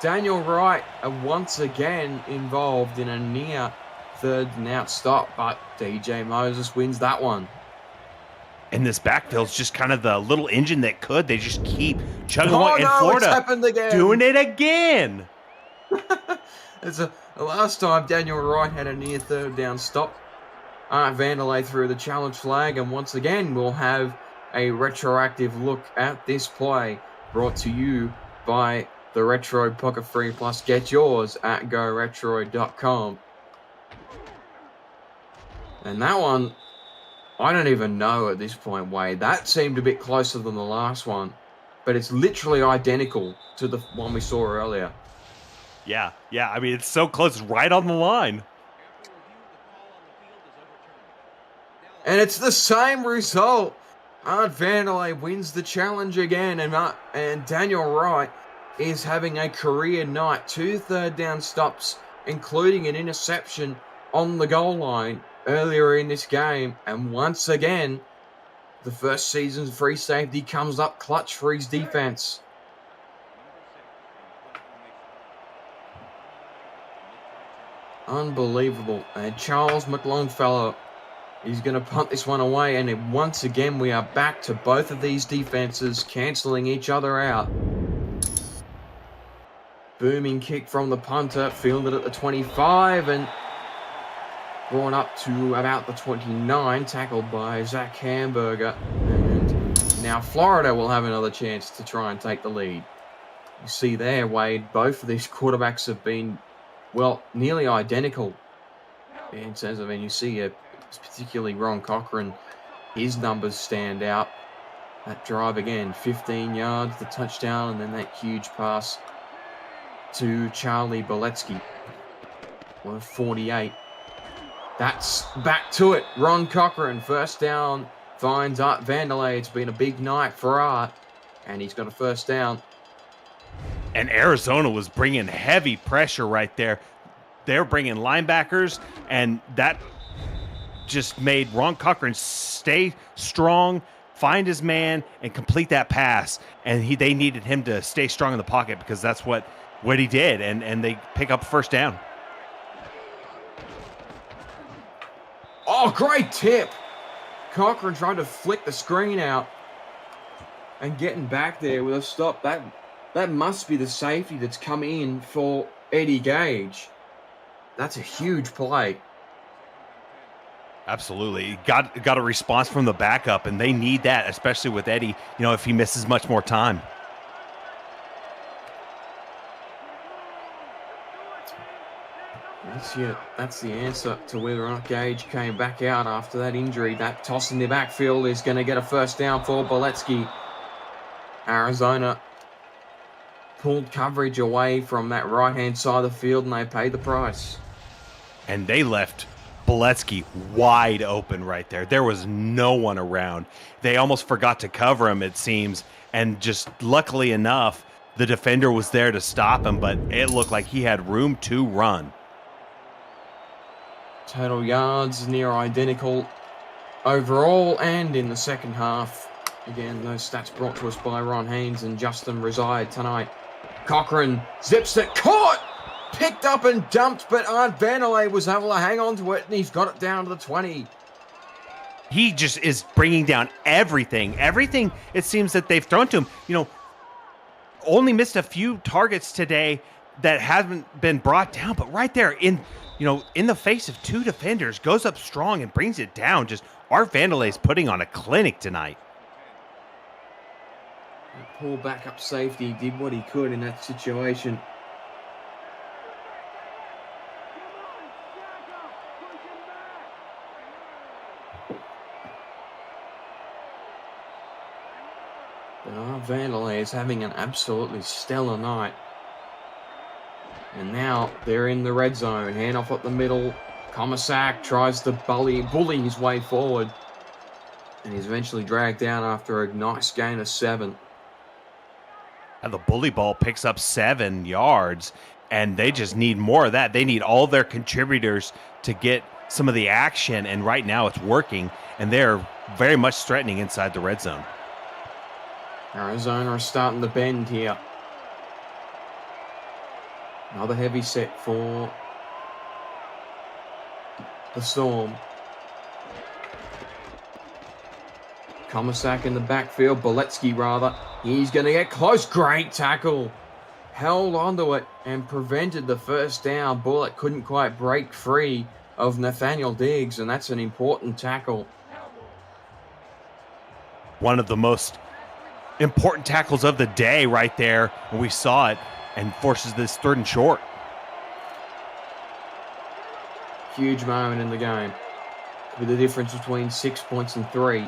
Daniel Wright once again involved in a near 3rd and out stop, but DJ Moses wins that one. And this backfield's just kind of the little engine that could. They just keep chugging Oh, along. no, And Florida it's happened again. doing it again. It's the last time Daniel Wright had a near 3rd down stop. Art Vanderlei threw the challenge flag, and once again we'll have a retroactive look at this play brought to you by the Retro Pocket Free Plus. Get yours at goretro.com. And that one, I don't even know at this point, Wade. That seemed a bit closer than the last one, but it's literally identical to the one we saw earlier. Yeah. I mean, it's so close. It's right on the line. And it's the same result. Art Vanderlei wins the challenge again, and Daniel Wright is having a career night. 2 3rd down stops, including an interception on the goal line earlier in this game. And once again, the first season's free safety comes up clutch for his defense. Unbelievable. And Charles McLongfellow is going to punt this one away. And once again, we are back to both of these defenses cancelling each other out. Booming kick from the punter, fielded at the 25 and brought up to about the 29, tackled by Zach Hamburger. And now Florida will have another chance to try and take the lead. You see there, Wade, both of these quarterbacks have been, well, nearly identical in terms of, and you see particularly Ron Cochran, his numbers stand out. That drive again, 15 yards, the touchdown, and then that huge pass to Charlie Boletsky. 48. That's back to it. Ron Cochran, first down, finds Art Vanderlei. It's been a big night for Art, and he's got a first down. And Arizona was bringing heavy pressure right there. They're bringing linebackers, and that just made Ron Cochran stay strong, find his man, and complete that pass. And they needed him to stay strong in the pocket because that's what what he did, and they pick up first down. Oh, great tip. Cochran trying to flick the screen out and getting back there with a stop. That must be the safety that's come in for Eddie Gage. That's a huge play. Absolutely. Got a response from the backup, and they need that, especially with Eddie, if he misses much more time. That's the answer to whether or not Gage came back out after that injury. That toss in the backfield is going to get a first down for Boletsky. Arizona pulled coverage away from that right-hand side of the field, and they paid the price. And they left Boletsky wide open right there. There was no one around. They almost forgot to cover him, it seems, and just luckily enough, the defender was there to stop him, but it looked like he had room to run. Total yards near identical overall and in the second half. Again, those stats brought to us by Ron Haynes and Justin Reside tonight. Cochran zips it, caught, picked up and dumped, but Art Vanderlei was able to hang on to it, and he's got it down to the 20. He just is bringing down everything. Everything, it seems, that they've thrown to him. Only missed a few targets today that haven't been brought down, but right there in the face of two defenders, goes up strong and brings it down. Just Art Vanderlei's putting on a clinic tonight. Poor backup safety did what he could in that situation. But Art Vanderlei is having an absolutely stellar night. And now they're in the red zone. Handoff up the middle. Komisak tries to bully his way forward. And he's eventually dragged down after a nice gain of 7. And the bully ball picks up 7 yards, and they just need more of that. They need all their contributors to get some of the action, and right now it's working, and they're very much threatening inside the red zone. Arizona are starting to bend here. Another heavy set for the Storm. Komisak in the backfield, Boletsky rather. He's going to get close. Great tackle. Held onto it and prevented the first down. Bullet couldn't quite break free of Nathaniel Diggs, and that's an important tackle. One of the most important tackles of the day right there. And we saw it, and forces this 3rd and short. Huge moment in the game, with the difference between 6 points and 3.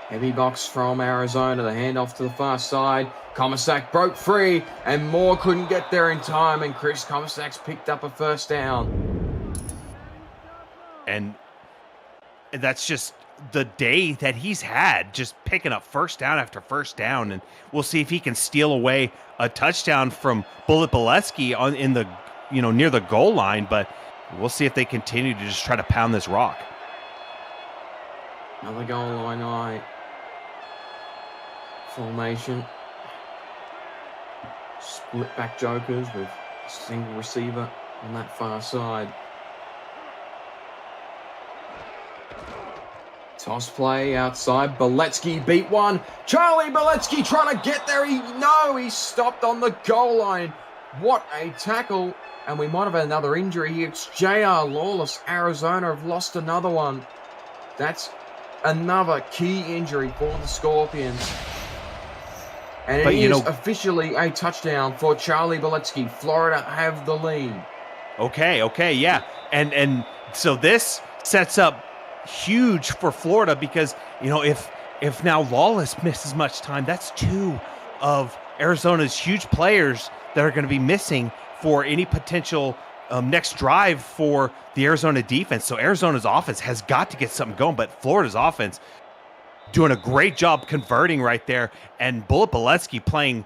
Heavy box from Arizona, the handoff to the far side. Komisak broke free, and Moore couldn't get there in time, and Chris Komisak's picked up a first down. And that's just the day that he's had, just picking up first down after first down, and we'll see if he can steal away a touchdown from Bullet Boletsky in the near the goal line, but we'll see if they continue to just try to pound this rock. Another goal line eye formation. Split back jokers with a single receiver on that far side. Toss play outside. Boletsky beat one. Charlie Boletsky trying to get there. He stopped on the goal line. What a tackle. And we might have had another injury here. It's J.R. Lawless. Arizona have lost another one. That's another key injury for the Scorpions. And it is officially a touchdown for Charlie Boletsky. Florida have the lead. Okay, yeah. And so this sets up huge for Florida because, if now Lawless misses much time, that's 2 of Arizona's huge players that are going to be missing for any potential next drive for the Arizona defense. So Arizona's offense has got to get something going, but Florida's offense doing a great job converting right there, and Bullet Boletsky playing,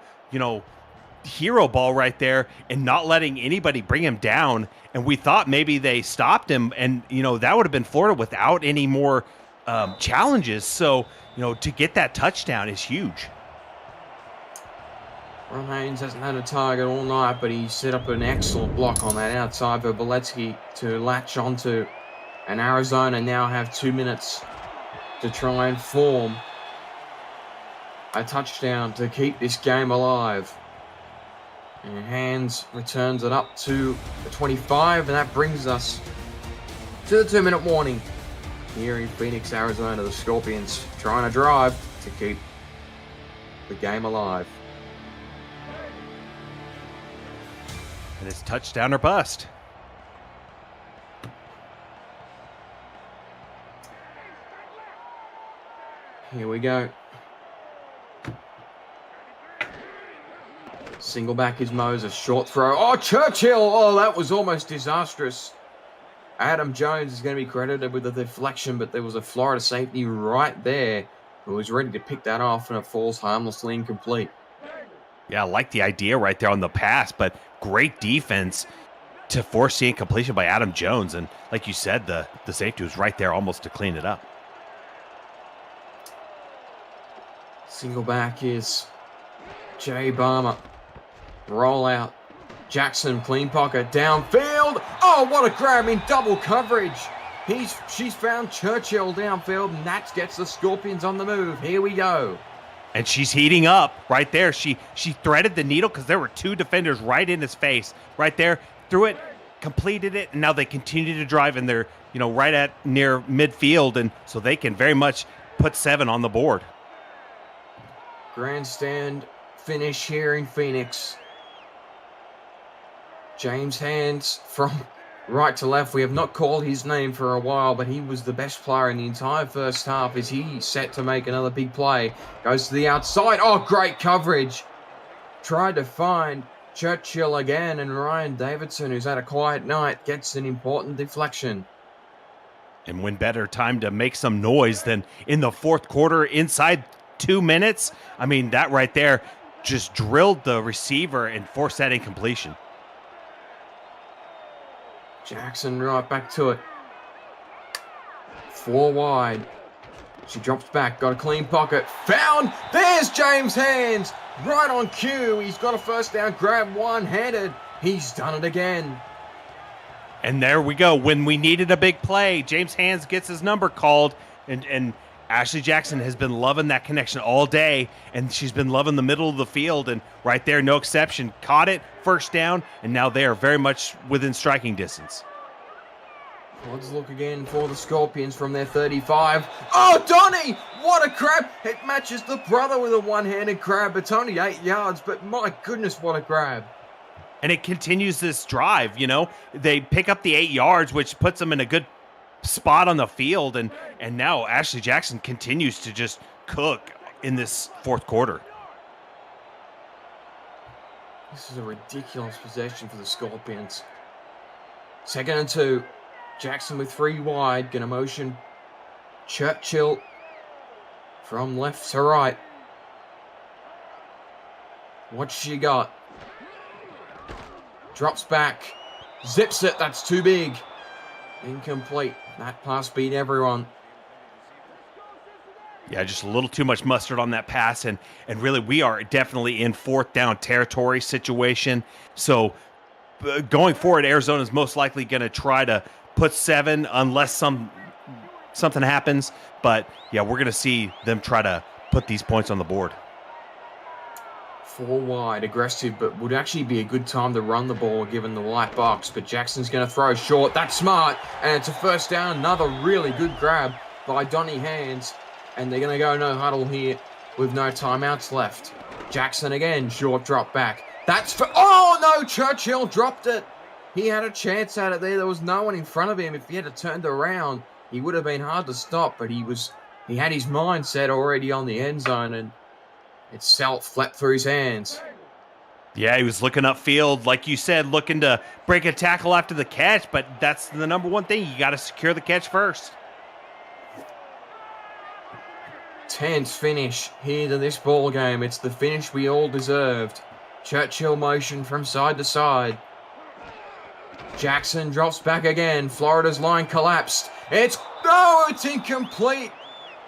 hero ball right there and not letting anybody bring him down. And we thought maybe they stopped him, and, that would have been Florida without any more challenges. So, to get that touchdown is huge. Ron Haynes hasn't had a target all night, but he set up an excellent block on that outside for Boletsky to latch onto. And Arizona now have 2 minutes to try and form a touchdown to keep this game alive. And Hands returns it up to the 25, and that brings us to the 2-minute warning. Here in Phoenix, Arizona, the Scorpions trying to drive to keep the game alive. And it's touchdown or bust. Here we go. Single back is Moses. Short throw. Oh, Churchill! Oh, that was almost disastrous. Adam Jones is going to be credited with the deflection, but there was a Florida safety right there who was ready to pick that off, and it falls harmlessly incomplete. Yeah, I like the idea right there on the pass, but great defense to force the incompletion by Adam Jones. And like you said, the safety was right there almost to clean it up. Single back is Jay Barmer. Roll out. Jackson, clean pocket, downfield. Oh, what a grab in double coverage. She's found Churchill downfield, and that gets the Scorpions on the move. Here we go. And she's heating up right there. She threaded the needle because there were two defenders right in his face. Right there, threw it, completed it, and now they continue to drive, and they're right at near midfield, and so they can very much put 7 on the board. Grandstand finish here in Phoenix. James Hands from right to left. We have not called his name for a while, but he was the best player in the entire first half as he set to make another big play. Goes to the outside. Oh, great coverage. Tried to find Churchill again, and Ryan Davidson, who's had a quiet night, gets an important deflection. And when better time to make some noise than in the fourth quarter inside 2 minutes? I mean, that right there just drilled the receiver and forced that incompletion. Jackson right back to it. 4 wide. She drops back, got a clean pocket. Found! There's James Hands! Right on cue. He's got a first down grab one-handed. He's done it again. And there we go. When we needed a big play, James Hands gets his number called, and Ashley Jackson has been loving that connection all day, and she's been loving the middle of the field, and right there, no exception. Caught it, first down, and now they are very much within striking distance. Let's look again for the Scorpions from their 35. Oh, Donnie! What a grab! It matches the brother with a one-handed grab. It's only 8 yards, but my goodness, what a grab. And it continues this drive, They pick up the 8 yards, which puts them in a good spot on the field, and now Ashley Jackson continues to just cook in this fourth quarter. This is a ridiculous possession for the Scorpions. 2nd and 2. Jackson with 3 wide. Gonna motion Churchill from left to right. What's she got? Drops back. Zips it. That's too big. Incomplete. That pass beat everyone. Yeah, just a little too much mustard on that pass, and really we are definitely in 4th down territory situation. So going forward, Arizona's most likely going to try to put 7 unless something happens. But yeah, we're going to see them try to put these points on the board. 4 wide, aggressive, but would actually be a good time to run the ball given the white box. But Jackson's going to throw short. That's smart. And it's a first down. Another really good grab by Donnie Hands. And they're going to go no huddle here with no timeouts left. Jackson again, short drop back. That's for... Oh, no! Churchill dropped it. He had a chance at it there. There was no one in front of him. If he had turned around, he would have been hard to stop. But he had his mind set already on the end zone, and it flapped through his hands. Yeah, he was looking upfield, like you said, looking to break a tackle after the catch, but that's the number one thing. You got to secure the catch first. Tense finish here to this ball game. It's the finish we all deserved. Churchill motion from side to side. Jackson drops back again. Florida's line collapsed. It's incomplete.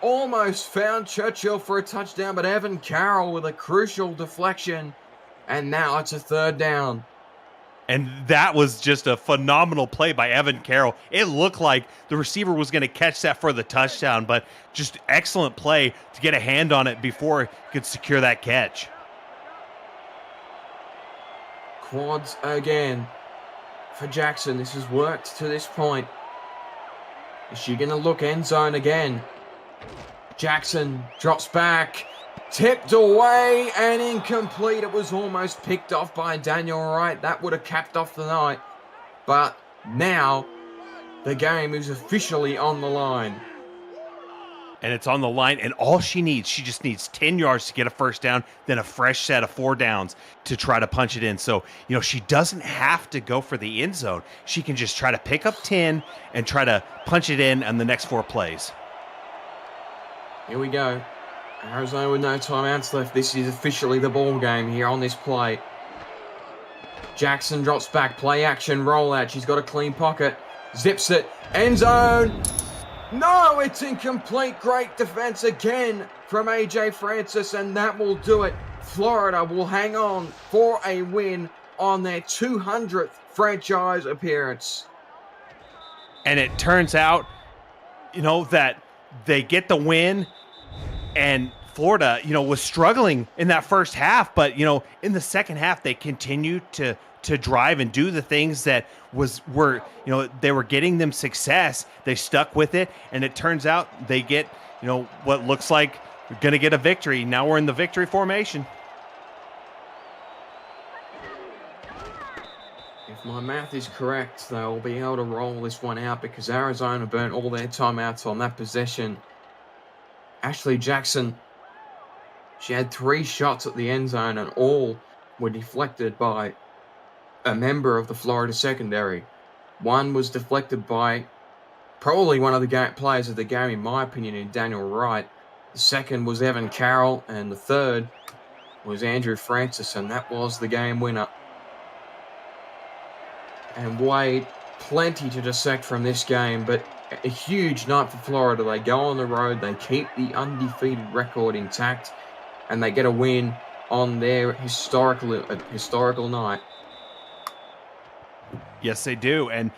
Almost found Churchill for a touchdown, but Evan Carroll with a crucial deflection And now it's a 3rd down. And that was just a phenomenal play by Evan Carroll. It looked like the receiver was going to catch that for the touchdown, but just excellent play to get a hand on it before he could secure that catch. Quads again for Jackson. This has worked to this point. Is she going to look end zone again? Jackson drops back. Tipped away and incomplete. It was almost picked off by Daniel Wright. That would have capped off the night. But now the game is officially on the line. And it's on the line, and all she just needs 10 yards to get a first down, then a fresh set of 4 downs to try to punch it in. So, she doesn't have to go for the end zone. She can just try to pick up 10 and try to punch it in on the next 4 plays. Here we go. Arizona with no timeouts left. This is officially the ball game here on this play. Jackson drops back. Play action. Rollout. She's got a clean pocket. Zips it. End zone. No, it's incomplete. Great defense again from AJ Francis, and that will do it. Florida will hang on for a win on their 200th franchise appearance. And it turns out, that they get the win. And Florida, was struggling in that first half, but in the second half they continued to drive and do the things that they were getting them success. They stuck with it, and it turns out they get what looks like we're going to get a victory. Now we're in the victory formation. If my math is correct, they'll be able to roll this one out because Arizona burnt all their timeouts on that possession. Ashley Jackson, she had 3 shots at the end zone and all were deflected by a member of the Florida secondary. One was deflected by probably one of the players of the game, in my opinion, in Daniel Wright. The second was Evan Carroll, and the third was Andrew Francis, and that was the game winner. And Wade, plenty to dissect from this game, but a huge night for Florida. They go on the road, they keep the undefeated record intact, and they get a win on their historical night. Yes, they do. And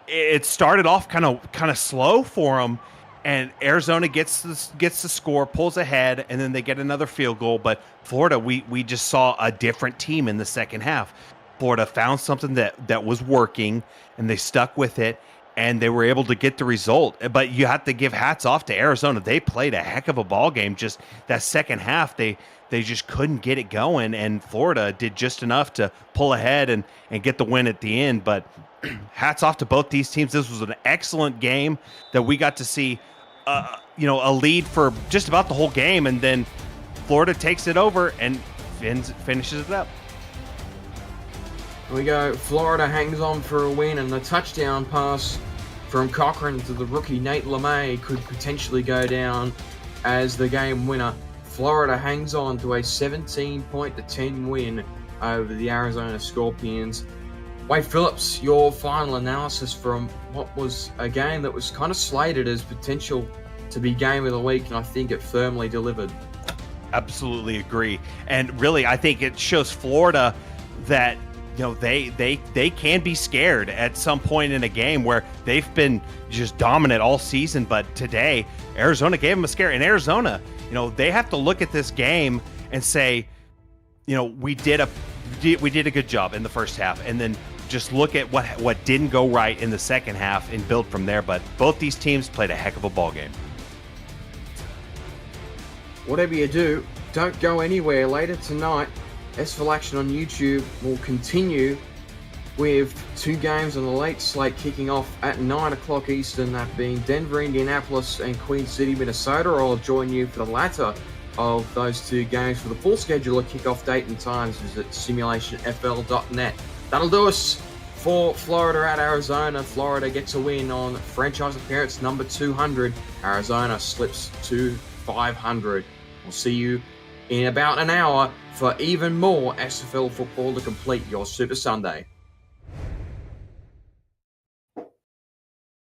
it started off kind of slow for them, and Arizona gets the score, pulls ahead, and then they get another field goal. But Florida, we just saw a different team in the second half. Florida found something that was working, and they stuck with it. And they were able to get the result. But you have to give hats off to Arizona. They played a heck of a ball game. Just that second half, they just couldn't get it going. And Florida did just enough to pull ahead and get the win at the end. But hats off to both these teams. This was an excellent game that we got to see, a lead for just about the whole game. And then Florida takes it over and finishes it up. Here we go. Florida hangs on for a win, and the touchdown pass from Cochran to the rookie Nate LeMay could potentially go down as the game winner. Florida hangs on to a 17-10 win over the Arizona Scorpions. Wade Phillips, your final analysis from what was a game that was kind of slated as potential to be game of the week, and I think it firmly delivered. Absolutely agree. And really, I think it shows Florida that they can be scared at some point in a game where they've been just dominant all season. But today, Arizona gave them a scare. And Arizona, they have to look at this game and say, we did a good job in the first half, and then just look at what didn't go right in the second half and build from there. But both these teams played a heck of a ball game. Whatever you do, don't go anywhere. Later tonight, SFL Action on YouTube will continue with 2 games on the late slate kicking off at 9 o'clock Eastern, that being Denver, Indianapolis, and Queen City, Minnesota. I'll join you for the latter of those 2 games. For the full schedule of kickoff date and times, visit simulationfl.net. That'll do us for Florida at Arizona. Florida gets a win on franchise appearance number 200. Arizona slips to 500. We'll see you in about an hour for even more SFL football to complete your Super Sunday.